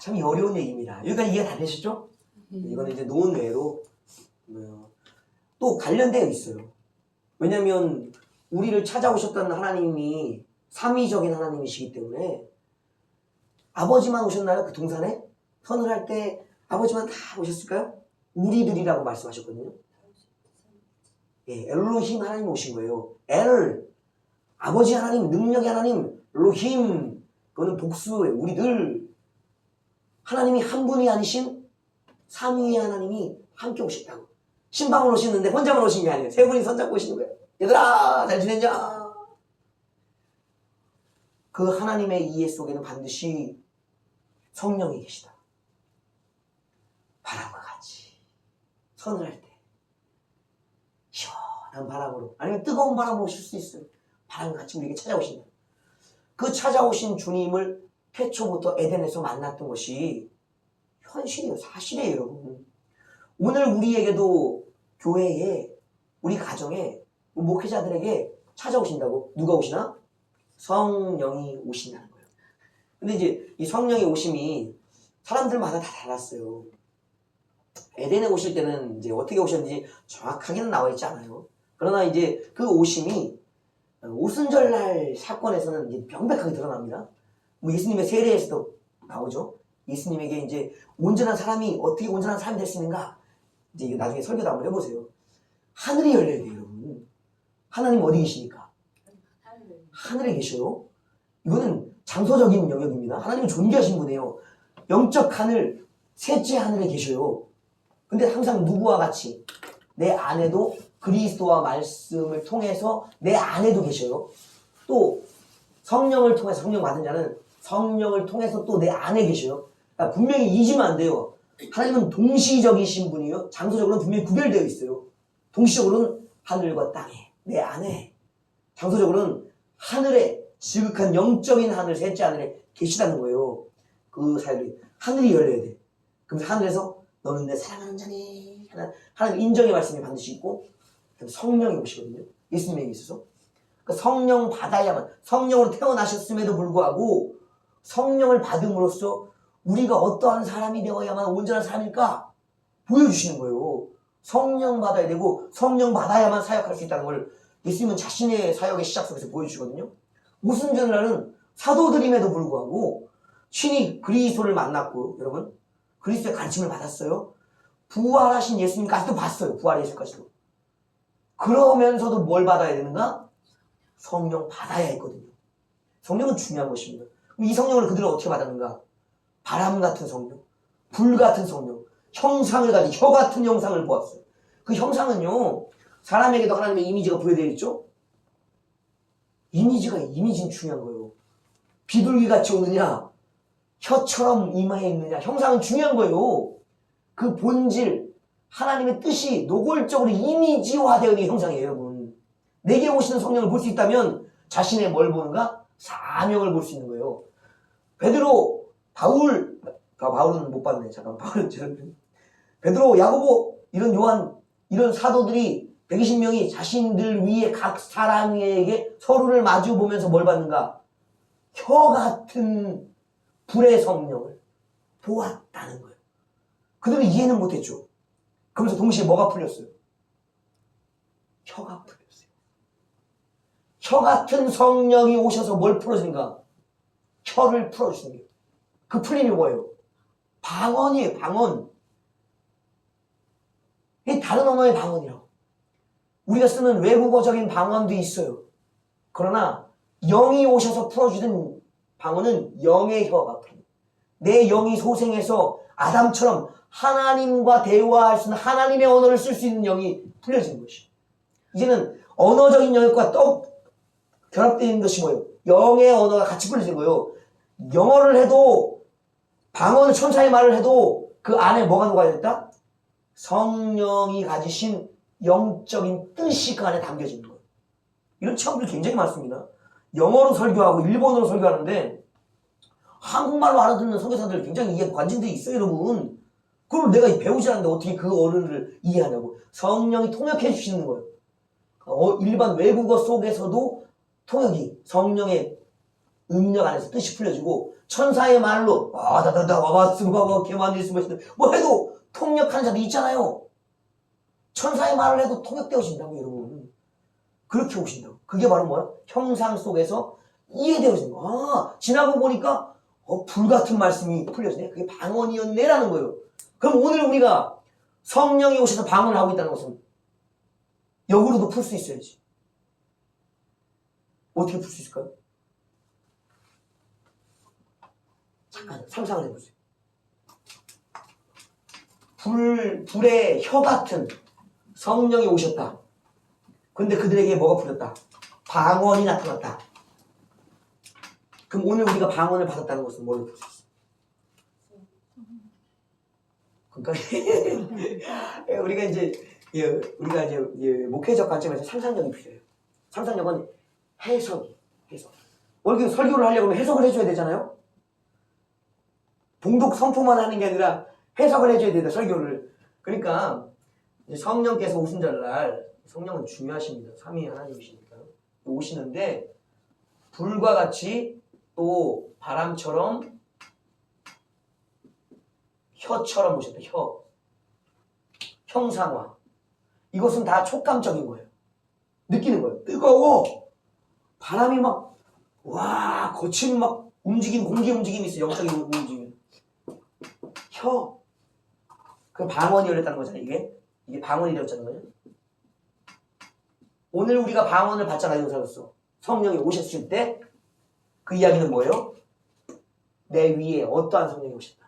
참 어려운 얘기입니다. 여기까지 이해가 다 되시죠? 이거는 이제 논외로 또 관련되어 있어요. 왜냐면 우리를 찾아오셨던 하나님이 삼위적인 하나님이시기 때문에 아버지만 오셨나요? 그 동산에? 선을 할 때 아버지만 다 오셨을까요? 우리들이라고 말씀하셨거든요. 예, 엘로힘 하나님 오신 거예요. 아버지 하나님, 능력의 하나님, 로힘, 그거는 복수예요. 우리들. 하나님이 한 분이 아니신 삼위의 하나님이 함께 오셨다고. 신방을 오시는데 혼자만 오신 게 아니에요. 세 분이 손잡고 오시는 거예요. 얘들아, 잘 지냈냐? 그 하나님의 이해 속에는 반드시 성령이 계시다. 바람과 같이 선을 할 때 시원한 바람으로 아니면 뜨거운 바람으로 오실 수 있어요. 바람과 같이 우리에게 찾아오신다. 그 찾아오신 주님을 태초부터 에덴에서 만났던 것이 현실이에요. 사실이에요, 여러분. 오늘 우리에게도 교회에, 우리 가정에, 목회자들에게 찾아오신다고. 누가 오시나? 성령이 오신다는 거예요. 근데 이제 이 성령의 오심이 사람들마다 다 달랐어요. 에덴에 오실 때는 이제 어떻게 오셨는지 정확하게는 나와 있지 않아요. 그러나 이제 그 오심이 오순절날 사건에서는 이제 명백하게 드러납니다. 뭐 예수님의 세례에서도 나오죠. 예수님에게 이제 온전한 사람이 어떻게 온전한 사람이 될 수 있는가? 이제 이거 나중에 설교도 한번 해보세요. 하늘이 열려야 돼요, 여러분. 하나님 어디 계시니까? 하늘에 계셔요. 이거는 장소적인 영역입니다. 하나님은 존귀하신 분이에요. 영적 하늘, 셋째 하늘에 계셔요. 근데 항상 누구와 같이? 내 안에도 그리스도와 말씀을 통해서 내 안에도 계셔요. 또 성령을 통해서 성령 받은 자는 성령을 통해서 또 내 안에 계셔요. 그러니까 분명히 잊으면 안 돼요. 하나님은 동시적이신 분이에요. 장소적으로는 분명히 구별되어 있어요. 동시적으로는 하늘과 땅에, 내 안에. 장소적으로는 하늘에, 지극한 영적인 하늘, 셋째 하늘에 계시다는 거예요. 그 사이에 하늘이 열려야 돼. 그래서 하늘에서 너는 내 사랑하는 자니. 하나님 인정의 말씀이 반드시 있고 성령이 오시거든요. 예수님에게 있어서. 그러니까 성령 받아야만, 성령으로 태어나셨음에도 불구하고 성령을 받음으로써 우리가 어떠한 사람이 되어야만 온전한 사람일까 보여주시는 거예요. 성령 받아야 되고 성령 받아야만 사역할 수 있다는 걸 예수님은 자신의 사역의 시작 속에서 보여주시거든요. 오순절날은 사도들임에도 불구하고 신이 그리스도를 만났고, 여러분 그리스도의 가르침을 받았어요. 부활하신 예수님까지도 봤어요. 부활의 예수까지도. 그러면서도 뭘 받아야 되는가? 성령 받아야 했거든요. 성령은 중요한 것입니다. 이 성령을 그들은 어떻게 받았는가? 바람 같은 성령, 불 같은 성령, 형상을 가진 혀 같은 형상을 보았어요. 그 형상은요, 사람에게도 하나님의 이미지가 부여되어 있죠? 이미지는 중요한 거예요. 비둘기같이 오느냐, 혀처럼 이마에 있느냐, 형상은 중요한 거예요. 그 본질, 하나님의 뜻이 노골적으로 이미지화되어 있는 형상이에요, 여러분. 내게 오시는 성령을 볼 수 있다면 자신의 뭘 보는가? 사명을 볼 수 있는 거예요. 베드로, 바울은 못 봤네. 잠깐, 베드로, 야고보, 이런 요한, 이런 사도들이 120명이 자신들 위에 각 사람에게 서로를 마주 보면서 뭘 받는가? 혀 같은 불의 성령을 보았다는 거예요. 그들은 이해는 못했죠. 그러면서 동시에 뭐가 풀렸어요? 혀가 풀렸어요. 혀 같은 성령이 오셔서 뭘 풀어주는가? 혀를 풀어주시는 거예요. 그 풀림이 뭐예요? 방언이에요, 방언. 이게 다른 언어의 방언이라고. 우리가 쓰는 외국어적인 방언도 있어요. 그러나 영이 오셔서 풀어주는 방언은 영의 혀가 풀려요. 내 영이 소생해서 아담처럼 하나님과 대화할 수 있는 하나님의 언어를 쓸 수 있는 영이 풀려지는 것이에요. 이제는 언어적인 영역과 또 결합되어 있는 것이 뭐예요? 영의 언어가 같이 풀려지는 거예요. 영어를 해도 방언 천사의 말을 해도 그 안에 뭐가 녹아야 됐다? 성령이 가지신 영적인 뜻이 그 안에 담겨지는 거예요. 이런 체험들이 굉장히 많습니다. 영어로 설교하고 일본어로 설교하는데 한국말로 알아듣는 선교사들 굉장히 이해 관심들이 있어요, 여러분. 그럼 내가 배우지 않는데 어떻게 그 어른을 이해하냐고. 성령이 통역해 주시는 거예요. 일반 외국어 속에서도 통역이 성령의 음력 안에서 뜻이 풀려지고 천사의 말로 다다다 와바스바바 개만일스바시다 뭐 해도 통역하는 자도 있잖아요. 천사의 말을 해도 통역되어 오신다고 여러분. 그렇게 오신다고. 그게 바로 뭐야? 형상 속에서 이해되어지는 거. 지나고 보니까 불같은 말씀이 풀려지네. 그게 방언이었네라는 거예요. 그럼 오늘 우리가 성령이 오셔서 방언을 하고 있다는 것은 역으로도 풀 수 있어야지. 어떻게 풀 수 있을까요? 잠깐 상상을 해보세요. 불의 혀 같은 성령이 오셨다. 근데 그들에게 뭐가 풀렸다? 방언이 나타났다. 그럼 오늘 우리가 방언을 받았다는 것은 뭘로 볼 수 있어? 그러니까 우리가 이제 목회적 관점에서 상상력이 필요해요. 상상력은 해석. 원래 설교를 하려고 하면 해석을 해줘야 되잖아요. 봉독 선포만 하는 게 아니라 해석을 해줘야 된다, 설교를. 그러니까 이제 성령께서 오신 전날, 성령은 중요하십니다. 삼위 하나님이시니까 오시는데 불과 같이 또 바람처럼 혀처럼 오셨다. 형상화. 이것은 다 촉감적인 거예요. 느끼는 거예요. 뜨거워. 바람이 막 거친 막 움직임, 공기 움직임이 있어. 영적인 움직임. 그 방언이 열렸다는 거잖아요. 이게 방언이 되었다는 거예요. 오늘 우리가 방언을 받잖아요. 용사로서 성령이 오셨을 때 그 이야기는 뭐예요? 내 위에 어떠한 성령이 오셨다.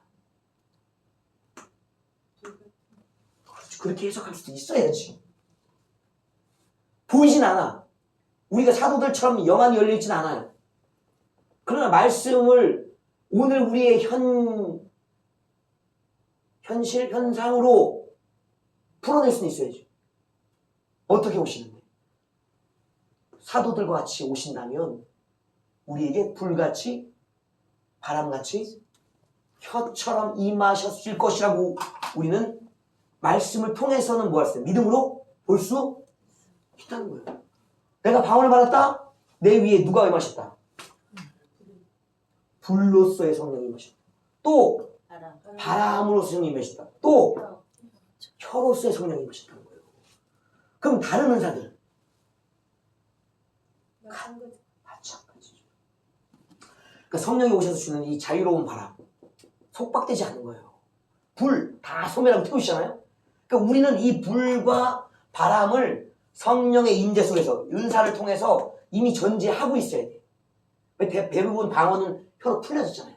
그렇게 해석할 수도 있어야지. 보이진 않아. 우리가 사도들처럼 영안이 열려있진 않아요. 그러나 말씀을 오늘 우리의 현실, 현상으로 풀어낼 수는 있어야지. 어떻게 오시는데? 사도들과 같이 오신다면 우리에게 불같이 바람같이 혀처럼 임하셨을 것이라고 우리는 말씀을 통해서는 뭐 했어요? 믿음으로 볼 수 있다는 거예요. 내가 방언을 받았다? 내 위에 누가 임하셨다? 불로서의 성령이 임하셨다. 또 바람으로서 성령이 임하셨다. 또 혀로서의 성령이 임하셨다는 거예요. 그럼 다른 은사들은? 마찬가지죠. 그러니까 성령이 오셔서 주는 이 자유로운 바람, 속박되지 않는 거예요. 불 다 소멸하고 태우시잖아요. 그러니까 우리는 이 불과 바람을 성령의 임재 속에서 은사를 통해서 이미 전제하고 있어야 돼. 대부분 방언은 혀로 풀려졌잖아요.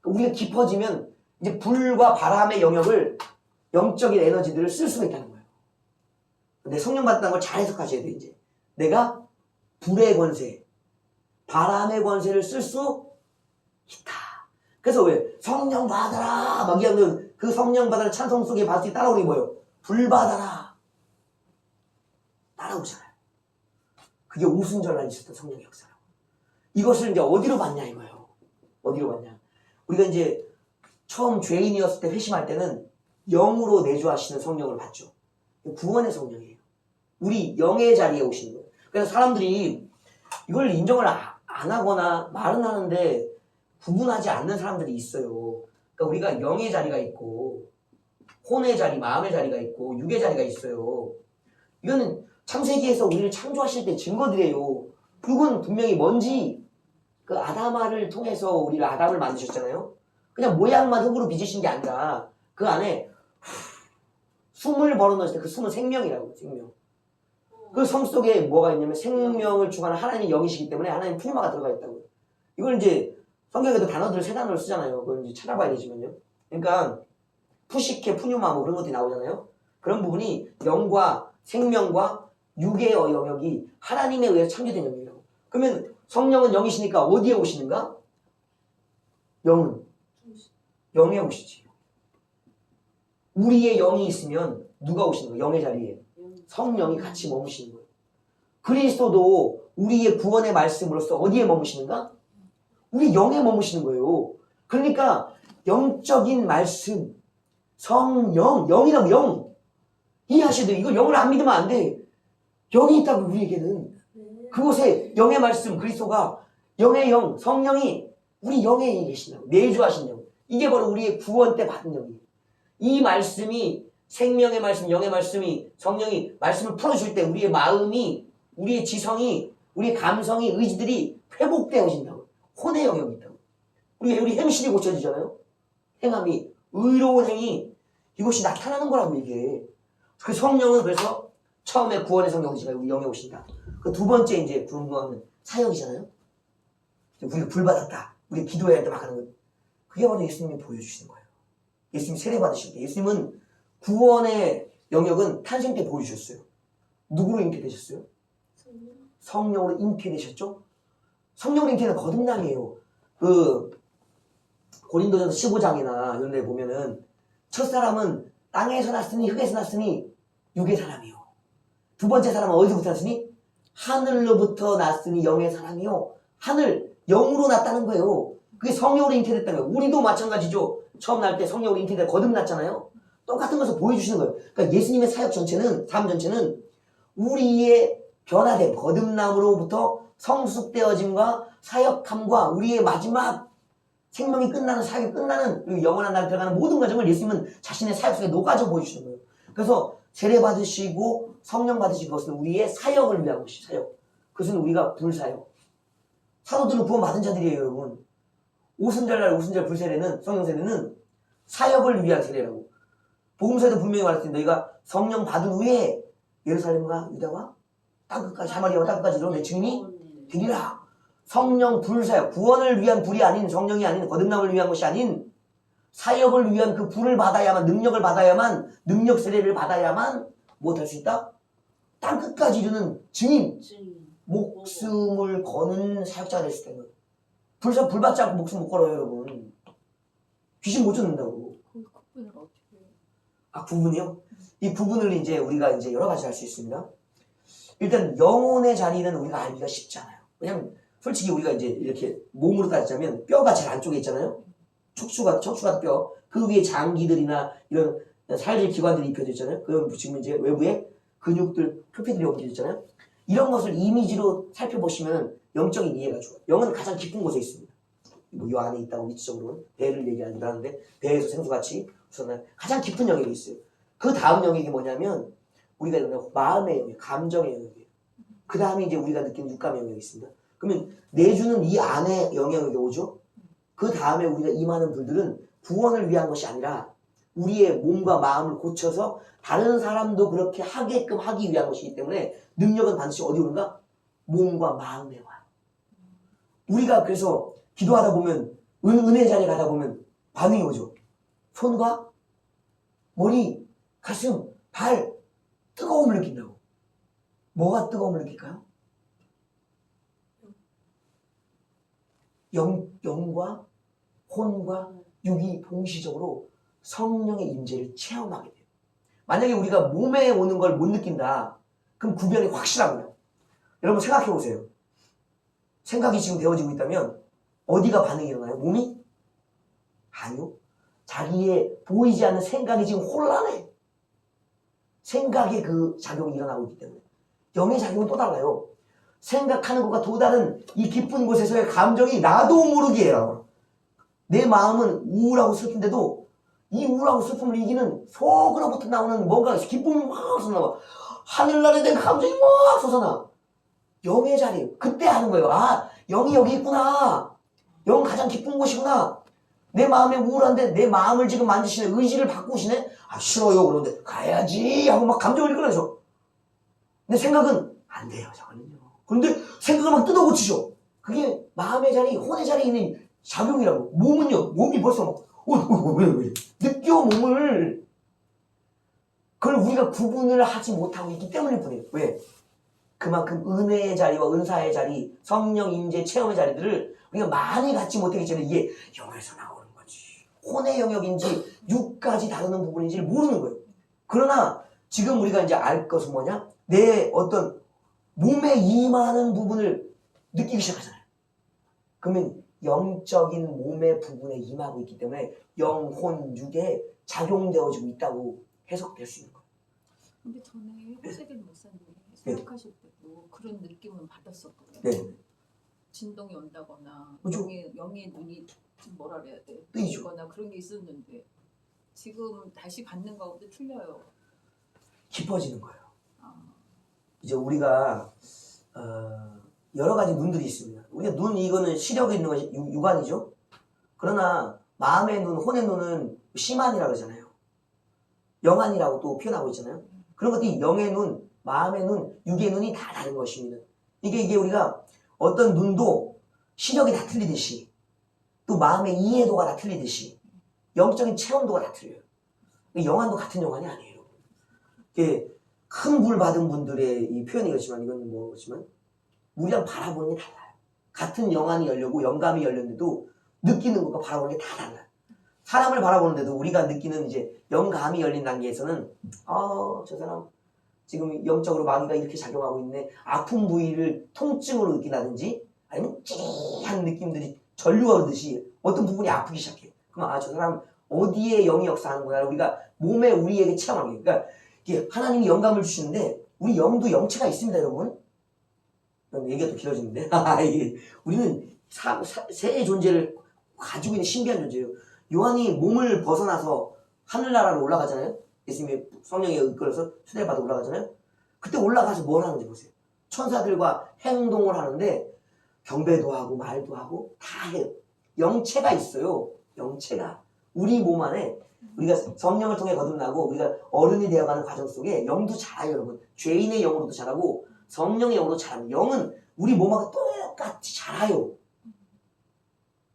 그러니까 우리가 깊어지면 이제 불과 바람의 영역을 영적인 에너지들을 쓸 수가 있다는 거예요. 근데 성령 받았다는 걸 잘 해석하셔야 돼. 이제 내가 불의 권세, 바람의 권세를 쓸 수 있다. 그래서 왜 성령 받아라 막 이하면 그 성령 받아라 찬송 속에 바스이 따라오는 게 뭐예요? 불 받아라 따라오잖아요. 그게 오순절날 있었던 성령 역사라고. 이것을 이제 어디로 봤냐 이거예요. 어디로 봤냐? 우리가 이제 처음 죄인이었을 때 회심할 때는 영으로 내주하시는 성령을 받죠. 구원의 성령이에요. 우리 영의 자리에 오시는 거예요. 그래서 사람들이 이걸 인정을 안 하거나 말은 하는데 구분하지 않는 사람들이 있어요. 그러니까 우리가 영의 자리가 있고 혼의 자리, 마음의 자리가 있고 육의 자리가 있어요. 이거는 창세기에서 우리를 창조하실 때 증거들이에요. 그건 분명히 뭔지 그 아담아를 통해서 우리를 아담을 만드셨잖아요. 그냥 모양만 흙으로 빚으신 게 아니라 그 안에 숨을 벌어넣으실 때 그 숨은 생명이라고. 생명. 그 섬 속에 뭐가 있냐면 생명을 주관하는 하나님의 영이시기 때문에 하나님 푸니마가 들어가 있다고요. 이걸 이제 성경에도 단어들을 세 단어를 쓰잖아요. 그걸 이제 찾아봐야 되지만요. 그러니까 푸시케, 푸뉴마 뭐 그런 것들이 나오잖아요. 그런 부분이 영과 생명과 육의 영역이 하나님에 의해 창조된 영역이라고. 그러면 성령은 영이시니까 어디에 오시는가? 영은 영에 오시지. 우리의 영이 있으면 누가 오시는 거예요? 영의 자리에 성령이 같이 머무시는 거예요. 그리스도도 우리의 구원의 말씀으로서 어디에 머무시는가? 우리 영에 머무시는 거예요. 그러니까 영적인 말씀, 성령, 영이라고 영. 이해하셔야 돼요. 이거 영을 안 믿으면 안 돼. 영이 있다고 우리에게는. 그곳에 영의 말씀 그리스도가 영의 영 성령이 우리 영에 계신다고 내주하신 영 이게 바로 우리의 구원 때 받은 영이에요. 이 말씀이 생명의 말씀 영의 말씀이 성령이 말씀을 풀어줄 때 우리의 마음이 우리의 지성이 우리의 감성이 의지들이 회복되어진다고 혼의 영역이 있다고 우리 행실이 고쳐지잖아요. 행함이 의로운 행위 이것이 나타나는 거라고 이게 그 성령은 그래서 처음에 구원의 성령이시가 우리 영에 오신다. 그 두 번째 이제 구원은 사역이잖아요. 우리가 불 받았다. 우리가 기도해야 할 때 막 하는 거. 그게 바로 예수님이 보여주시는 거예요. 예수님이 세례 받으실 때 예수님은 구원의 영역은 탄생 때 보여주셨어요. 누구로 잉태되셨어요? 성령으로 잉태되셨죠? 성령으로 잉태는 거듭남이에요. 그 고린도전서 15장이나 이런 데 보면은 첫사람은 땅에서 났으니 흙에서 났으니 육의 사람이요. 두 번째 사람은 어디서부터 났으니 하늘로부터 났으니 영의 사람이요. 하늘 영으로 났다는 거예요. 그게 성령으로 잉태됐다는 거예요. 우리도 마찬가지죠. 처음 날 때 성령으로 잉태돼 거듭났잖아요. 똑같은 것을 보여주시는 거예요. 그러니까 예수님의 사역 전체는 삶 전체는 우리의 변화된 거듭남으로부터 성숙되어짐과 사역함과 우리의 마지막 생명이 끝나는 사역이 끝나는 그리고 영원한 날 들어가는 모든 과정을 예수님은 자신의 사역 속에 녹아져 보여주시는 거예요. 그래서 세례 받으시고 성령 받으신 것은 우리의 사역을 위한 것이 사역. 그것은 우리가 불사역. 사도들은 구원 받은 자들이에요, 여러분. 오순절날 오순절 불세례는 성령 세례는 사역을 위한 세례라고. 복음서에도 분명히 말했습니다. 너희가 성령 받은 후에 예루살렘과 유다와 땅끝까지 사마리아와 땅끝까지 이런 내 증인이 되리라. 성령 불사역, 구원을 위한 불이 아닌 성령이 아닌 거듭남을 위한 것이 아닌 사역을 위한 그 불을 받아야만 능력을 받아야만 능력 세례를 받아야만 무엇할 수 있다? 땅끝까지 이르는 증인, 목숨을 거는 사역자가 될 수 있다는 거예요. 불 받지 않고 목숨 못 걸어요, 여러분. 귀신 못 쫓는다고. 구분을 어떻게 해요? 아, 구분이요? 이 구분을 이제 우리가 이제 여러 가지 할 수 있습니다. 일단 영혼의 자리는 우리가 알기가 쉽지 않아요. 왜냐면 솔직히 우리가 이제 이렇게 몸으로 따지자면 뼈가 제일 안쪽에 있잖아요. 척추가 뼈. 그 위에 장기들이나 이런 살질 기관들이 입혀져 있잖아요. 그럼 지금 이제 외부에 근육들, 표피들이 옮겨져 있잖아요. 이런 것을 이미지로 살펴보시면 영적인 이해가 좋아요. 영은 가장 깊은 곳에 있습니다. 뭐 이 안에 있다고 위치적으로는 배를 얘기하기도 하는데 배에서 생수같이 우선 가장 깊은 영역이 있어요. 그 다음 영역이 뭐냐면 우리가 마음의 영역, 감정의 영역이에요. 그 다음에 이제 우리가 느끼는 육감의 영역이 있습니다. 그러면 내주는 이 안에 영역이 오죠. 그 다음에 우리가 임하는 불들은 구원을 위한 것이 아니라 우리의 몸과 마음을 고쳐서 다른 사람도 그렇게 하게끔 하기 위한 것이기 때문에 능력은 반드시 어디 오는가? 몸과 마음에 와요. 우리가 그래서 기도하다 보면 은혜 자리에 가다 보면 반응이 오죠. 손과 머리, 가슴, 발 뜨거움을 느낀다고. 뭐가 뜨거움을 느낄까요? 영과 혼과 육이 동시적으로 성령의 임재를 체험하게 돼요. 만약에 우리가 몸에 오는 걸 못 느낀다. 그럼 구별이 확실합니다. 여러분 생각해 보세요. 생각이 지금 되어지고 있다면 어디가 반응이 일어나요? 몸이? 아니요. 자기의 보이지 않는 생각이 지금 혼란해. 생각의 그 작용이 일어나고 있기 때문에. 영의 작용은 또 달라요. 생각하는 것과 또 다른 이 깊은 곳에서의 감정이 나도 모르게 해요. 내 마음은 우울하고 슬픈데도 이 우울하고 슬픔을 이기는 속으로부터 나오는 뭔가 기쁨이 막 솟아나. 하늘나라에 대한 감정이 막 솟아나. 영의 자리. 그때 하는 거예요. 아, 영이 여기 있구나. 영 가장 기쁜 곳이구나. 내 마음이 우울한데 내 마음을 지금 만드시네. 의지를 바꾸시네. 아, 싫어요. 그런데 가야지 하고 막 감정을 이끌어내죠. 근데 생각은 안 돼요. 저는요. 그런데 생각을 막 뜯어고치죠. 그게 마음의 자리, 혼의 자리에 있는 작용이라고. 몸은요. 몸이 벌써 막 왜 느껴 몸을. 그걸 우리가 구분을 하지 못하고 있기 때문일 뿐이에요. 왜? 그만큼 은혜의 자리와 은사의 자리, 성령 임재 체험의 자리들을 우리가 많이 갖지 못하기 때문에 이게 영에서 나오는 거지. 혼의 영역인지 육까지 다루는 부분인지를 모르는 거예요. 그러나 지금 우리가 이제 알 것은 뭐냐? 내 어떤 몸에 임하는 부분을 느끼기 시작하잖아요. 그러면 영적인 몸의 부분에 임하고 있기 때문에 영혼, 육에 작용되어지고 있다고 해석될 수 있는 거예요. 근데 전에 호세린 목사님이 생각하실 때도 그런 느낌은 받았었거든요. 네. 진동이 온다거나 그죠. 영의 눈이 좀 뭐라 그래야 돼? 뜨이죠. 뜨거나 그런 게 있었는데 지금 다시 받는 거하고도 틀려요. 깊어지는 거예요. 아, 이제 우리가 여러 가지 눈들이 있습니다. 우리가 눈 이거는 시력이 있는 것이 육안이죠. 그러나 마음의 눈, 혼의 눈은 심안이라고 그러잖아요. 영안이라고 또 표현하고 있잖아요. 그런 것들이 영의 눈, 마음의 눈, 육의 눈이 다 다른 것입니다. 이게 우리가 어떤 눈도 시력이 다 틀리듯이 또 마음의 이해도가 다 틀리듯이 영적인 체험도가 다 틀려요. 영안도 같은 영안이 아니에요. 이게 큰 불 받은 분들의 이 표현이 그렇지만 이건 뭐지만 우리랑 바라보는 게 달라요. 같은 영안이 열려고 영감이 열렸는데도 느끼는 것과 바라보는 게 다 달라요. 사람을 바라보는데도 우리가 느끼는 이제 영감이 열린 단계에서는 저 사람 지금 영적으로 마귀가 이렇게 작용하고 있네. 아픈 부위를 통증으로 느낀다든지 아니면 찡한 느낌들이 전류하듯이 어떤 부분이 아프기 시작해요. 그럼 저 사람 어디에 영이 역사하는구나. 우리가 몸에 우리에게 체험하게. 그러니까 이게 하나님이 영감을 주시는데 우리 영도 영체가 있습니다, 여러분. 얘기가 또 길어지는데 우리는 새 존재를 가지고 있는 신비한 존재예요. 요한이 몸을 벗어나서 하늘나라로 올라가잖아요. 예수님이 성령에 이끌어서 초대를 받아 올라가잖아요. 그때 올라가서 뭘 하는지 보세요. 천사들과 행동을 하는데 경배도 하고 말도 하고 다 해요. 영체가 있어요. 영체가 우리 몸 안에 우리가 성령을 통해 거듭나고 우리가 어른이 되어가는 과정 속에 영도 자라요, 여러분. 죄인의 영으로도 자라고 성령의 영으로 자랍니다. 영은 우리 몸하고 똑같이 자라요.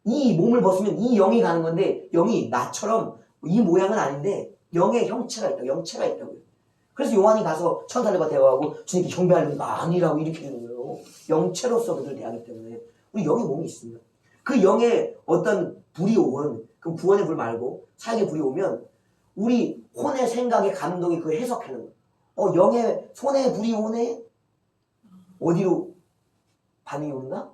이 몸을 벗으면 이 영이 가는 건데 영이 나처럼 이 모양은 아닌데 영의 형체가 있다. 영체가 있다고요. 그래서 요한이 가서 천사들과 대화하고 주님께 경배하는 거 아니라고 이렇게 되는 거예요. 영체로서 그들 대하기 때문에 우리 영의 몸이 있습니다. 그 영의 어떤 불이 오면 그 구원의 불 말고 사역의 불이 오면 우리 혼의 생각의 감동이 그걸 해석하는 거예요. 영의 손에 불이 오네? 어디로 반응이 오는가?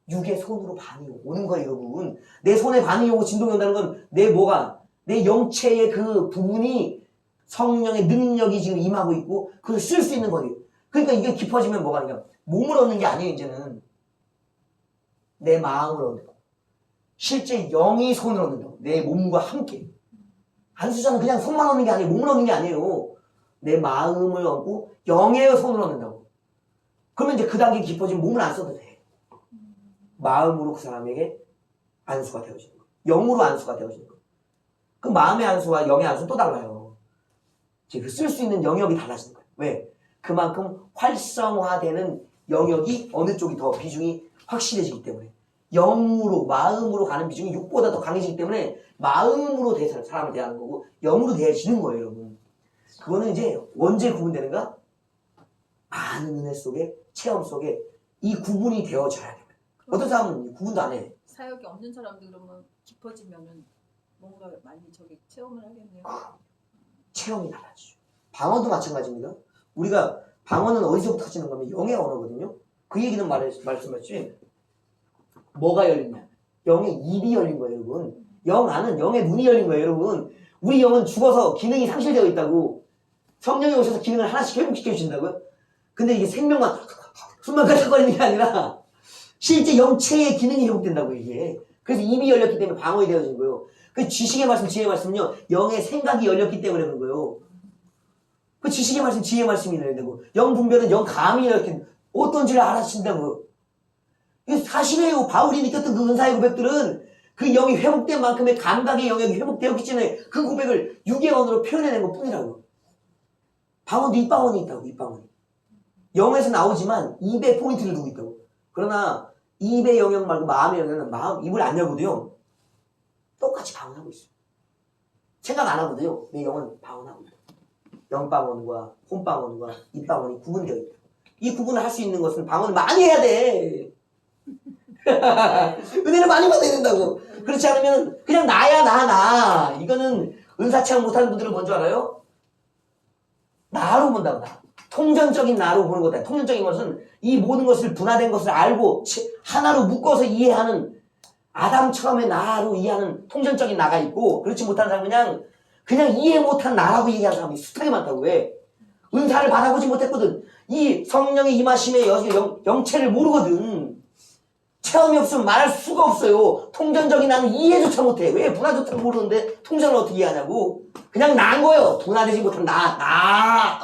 육의 손으로 반응이 오는 거예요, 여러분. 내 손에 반응이 오고 진동이 온다는 건 내 영체의 그 부분이 성령의 능력이 지금 임하고 있고 그걸 쓸 수 있는 거예요. 그러니까 이게 깊어지면 뭐가 아니냐. 몸을 얻는 게 아니에요, 이제는. 내 마음을 얻는 거. 실제 영이 손을 얻는다고. 내 몸과 함께. 안수자는 그냥 손만 얻는 게 아니에요. 몸을 얻는 게 아니에요. 내 마음을 얻고 영의 손을 얻는다고. 그러면 이제 그 단계 깊어지면 몸을 안 써도 돼. 마음으로 그 사람에게 안수가 되어지는 거예요. 영으로 안수가 되어지는 거예요. 그 마음의 안수와 영의 안수는 또 달라요. 쓸 수 있는 영역이 달라지는 거예요. 왜? 그만큼 활성화되는 영역이 어느 쪽이 더 비중이 확실해지기 때문에 영으로 마음으로 가는 비중이 육보다 더 강해지기 때문에 마음으로 사람을 대하는 거고 영으로 대해지는 거예요, 여러분. 그거는 이제 언제 구분되는가? 많은 은혜 속에 체험 속에 이 구분이 되어져야 돼요. 어떤 사람은 구분도 안 해. 사역이 없는 사람들 그러면 깊어지면은 뭔가 많이 저기 체험을 하겠네요. 체험이 달라지죠. 방언도 마찬가지입니다. 우리가 방언은 어디서부터 터지는 거면 영의 언어거든요. 그 얘기는 말씀하셨지. 뭐가 열리냐? 영의 입이 열린 거예요, 여러분. 영 안은 영의 눈이 열린 거예요, 여러분. 우리 영은 죽어서 기능이 상실되어 있다고. 성령이 오셔서 기능을 하나씩 회복시켜 주신다고요? 근데 이게 생명만 숨만 가득거리는 게 아니라 실제 영체의 기능이 회복된다고 이게. 그래서 입이 열렸기 때문에 방언이 되어진 거예요. 그 지식의 말씀, 지혜의 말씀은요, 영의 생각이 열렸기 때문에 그런 거예요. 그 지식의 말씀, 지혜의 말씀이 열린다고. 영 분별은 영 감이 이렇게 어떤지를 알아신다고. 이게 사실이에요. 바울이 느꼈던 그 은사의 고백들은 그 영이 회복된 만큼의 감각의 영역이 회복되었기 때문에 그 고백을 육의 언어로 표현해낸 것 뿐이라고. 방언도 입방언이 있다고, 입방언이. 영에서 나오지만 입에 포인트를 두고 있다고. 그러나 입의 영역 말고 마음의 영역은 입을 안 열고도요. 똑같이 방언하고 있어요. 생각 안 하고도요. 내 영은 방언하고 있어요. 영방언과 혼방언과 입방언이 구분되어 있다. 이 구분을 할 수 있는 것은 방언을 많이 해야 돼. 은혜를 많이 받아야 된다고. 그렇지 않으면 그냥 나야 나. 이거는 은사 체험 못하는 분들은 뭔지 알아요? 나로 본다고. 나. 통전적인 나로 보는 거다. 통전적인 것은 이 모든 것을 분화된 것을 알고 하나로 묶어서 이해하는 아담처럼의 나로 이해하는 통전적인 나가 있고, 그렇지 못한 사람은 그냥 이해 못한 나라고 얘기하는 사람이 숱하게 많다고. 왜? 은사를 받아보지 못했거든. 이 성령의 임하심의 영체를 모르거든. 체험이 없으면 말할 수가 없어요. 통전적인 나는 이해조차 못해. 왜 분화조차 모르는데 통전을 어떻게 이해하냐고. 그냥 나인 거예요. 분화되지 못한 나.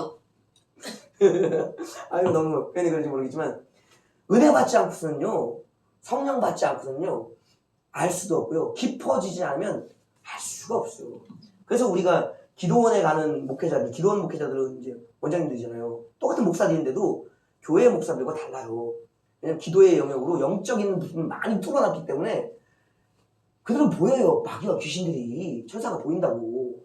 아유 너무 괜히 그런지 모르겠지만 은혜 받지 않고서는요, 성령 받지 않고서는요 알 수도 없고요, 깊어지지 않으면 알 수가 없어요. 그래서 우리가 기도원에 가는 목회자들, 기도원 목회자들은 이제 원장님들이잖아요. 똑같은 목사들인데도 교회 목사들과 달라요. 왜냐면 기도의 영역으로 영적인 부분을 많이 뚫어놨기 때문에 그들은 보여요. 마귀와 귀신들이, 천사가 보인다고.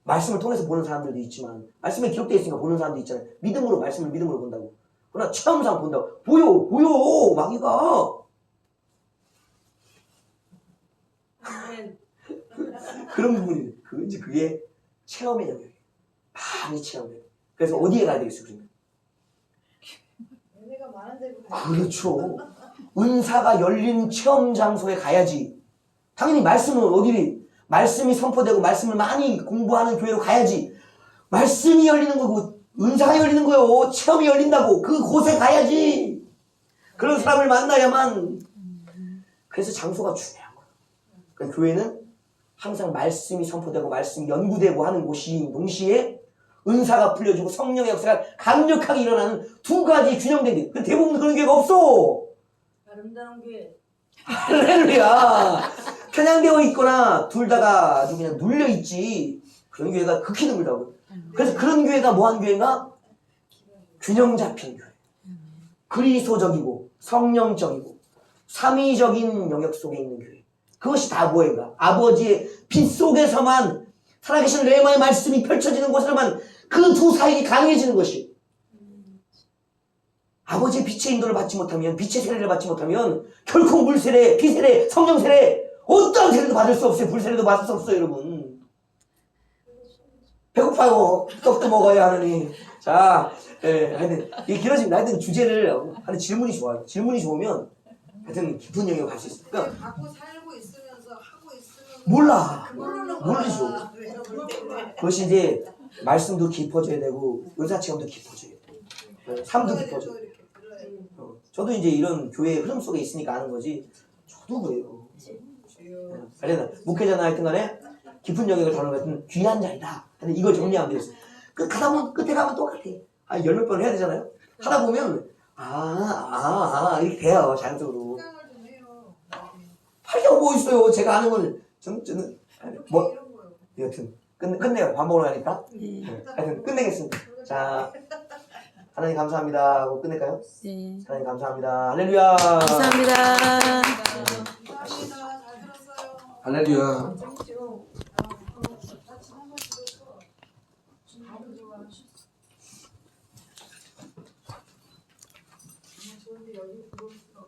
말씀을 통해서 보는 사람들도 있지만, 말씀에 기록되어 있으니까 보는 사람도 있잖아요. 믿음으로, 말씀을 믿음으로 본다고. 그러나 체험상 본다고. 보여 마귀가. 그런 부분이, 그게 체험의 영역이에요. 많이 체험해요. 그래서 어디에 가야 되겠어요, 그러면? 은혜가 많은 데로 그렇죠. 은사가 열린 체험 장소에 가야지. 당연히 말씀은 말씀이 선포되고 말씀을 많이 공부하는 교회로 가야지. 말씀이 열리는 거고 은사가 열리는 거요. 체험이 열린다고. 그곳에 가야지. 그런 사람을 만나야만. 그래서 장소가 중요한 거예요. 그러니까 교회는 항상 말씀이 선포되고 말씀이 연구되고 하는 곳이 동시에 은사가 풀려지고 성령의 역사가 강력하게 일어나는 두 가지 균형된 게. 대부분 그런 교회가 없어. 아름다운 교회. 할렐루야. 편향되어 있거나 둘 다가 아주 그냥 눌려있지. 그런 교회가 극히 드물다고. 그래서 그런 교회가 뭐한 교회인가? 균형 잡힌 교회. 그리스도적이고 성령적이고 삼위적인 영역 속에 있는 교회. 그것이 다 뭐인가? 아버지의 빛 속에서만 살아계신 레마의 말씀이 펼쳐지는 곳에서만 그 두 사역이 가능해지는 것이. 아버지의 빛의 인도를 받지 못하면, 빛의 세례를 받지 못하면 결코 물세례, 피세례, 성령세례 어떤 세례도 받을 수 없어요. 불세례도 받을 수 없어요, 여러분. 배고파요. 떡도 먹어야 하느니. 자, 하여튼 이게 길어집니다. 하여튼 주제를 하는 질문이 좋아요. 질문이 좋으면 하여튼 깊은 영역을 갈 수 있어요. 그러니까 갖고 살고 있으면서 하고 있으면 몰라. 모르는 모르죠. 거야. 그것이 이제 말씀도 깊어져야 되고 은사 체험도 깊어져야 돼요. 삶도 깊어져야 돼요. 저도 이제 이런 교회의 흐름 속에 있으니까 아는 거지. 저도 그래요. 그래서 목회자나 하여튼 간에 깊은 영역을 다루는 것은 귀한 자리다. 근데 이걸 정리하면 되겠어요. 가다 보면 끝에 가면 똑같아. 한 열 몇 번을 해야 되잖아요. 하다 보면 이렇게 돼요. 자연적으로. 하려고 뭐 있어요. 제가 아는 건 저는 뭐 여튼 끝내요. 밥 먹으러 가니까. 하여튼 끝내겠습니다. 자, 하나님 감사합니다 하고 끝낼까요? 네. 하나님 감사합니다. 할렐루야. 감사합니다. 감사합니다. 잘 들었어요. 할렐루야. 재밌죠? 다 지난 거 들었어. 아주 좋아. 좋은데 여기 들어올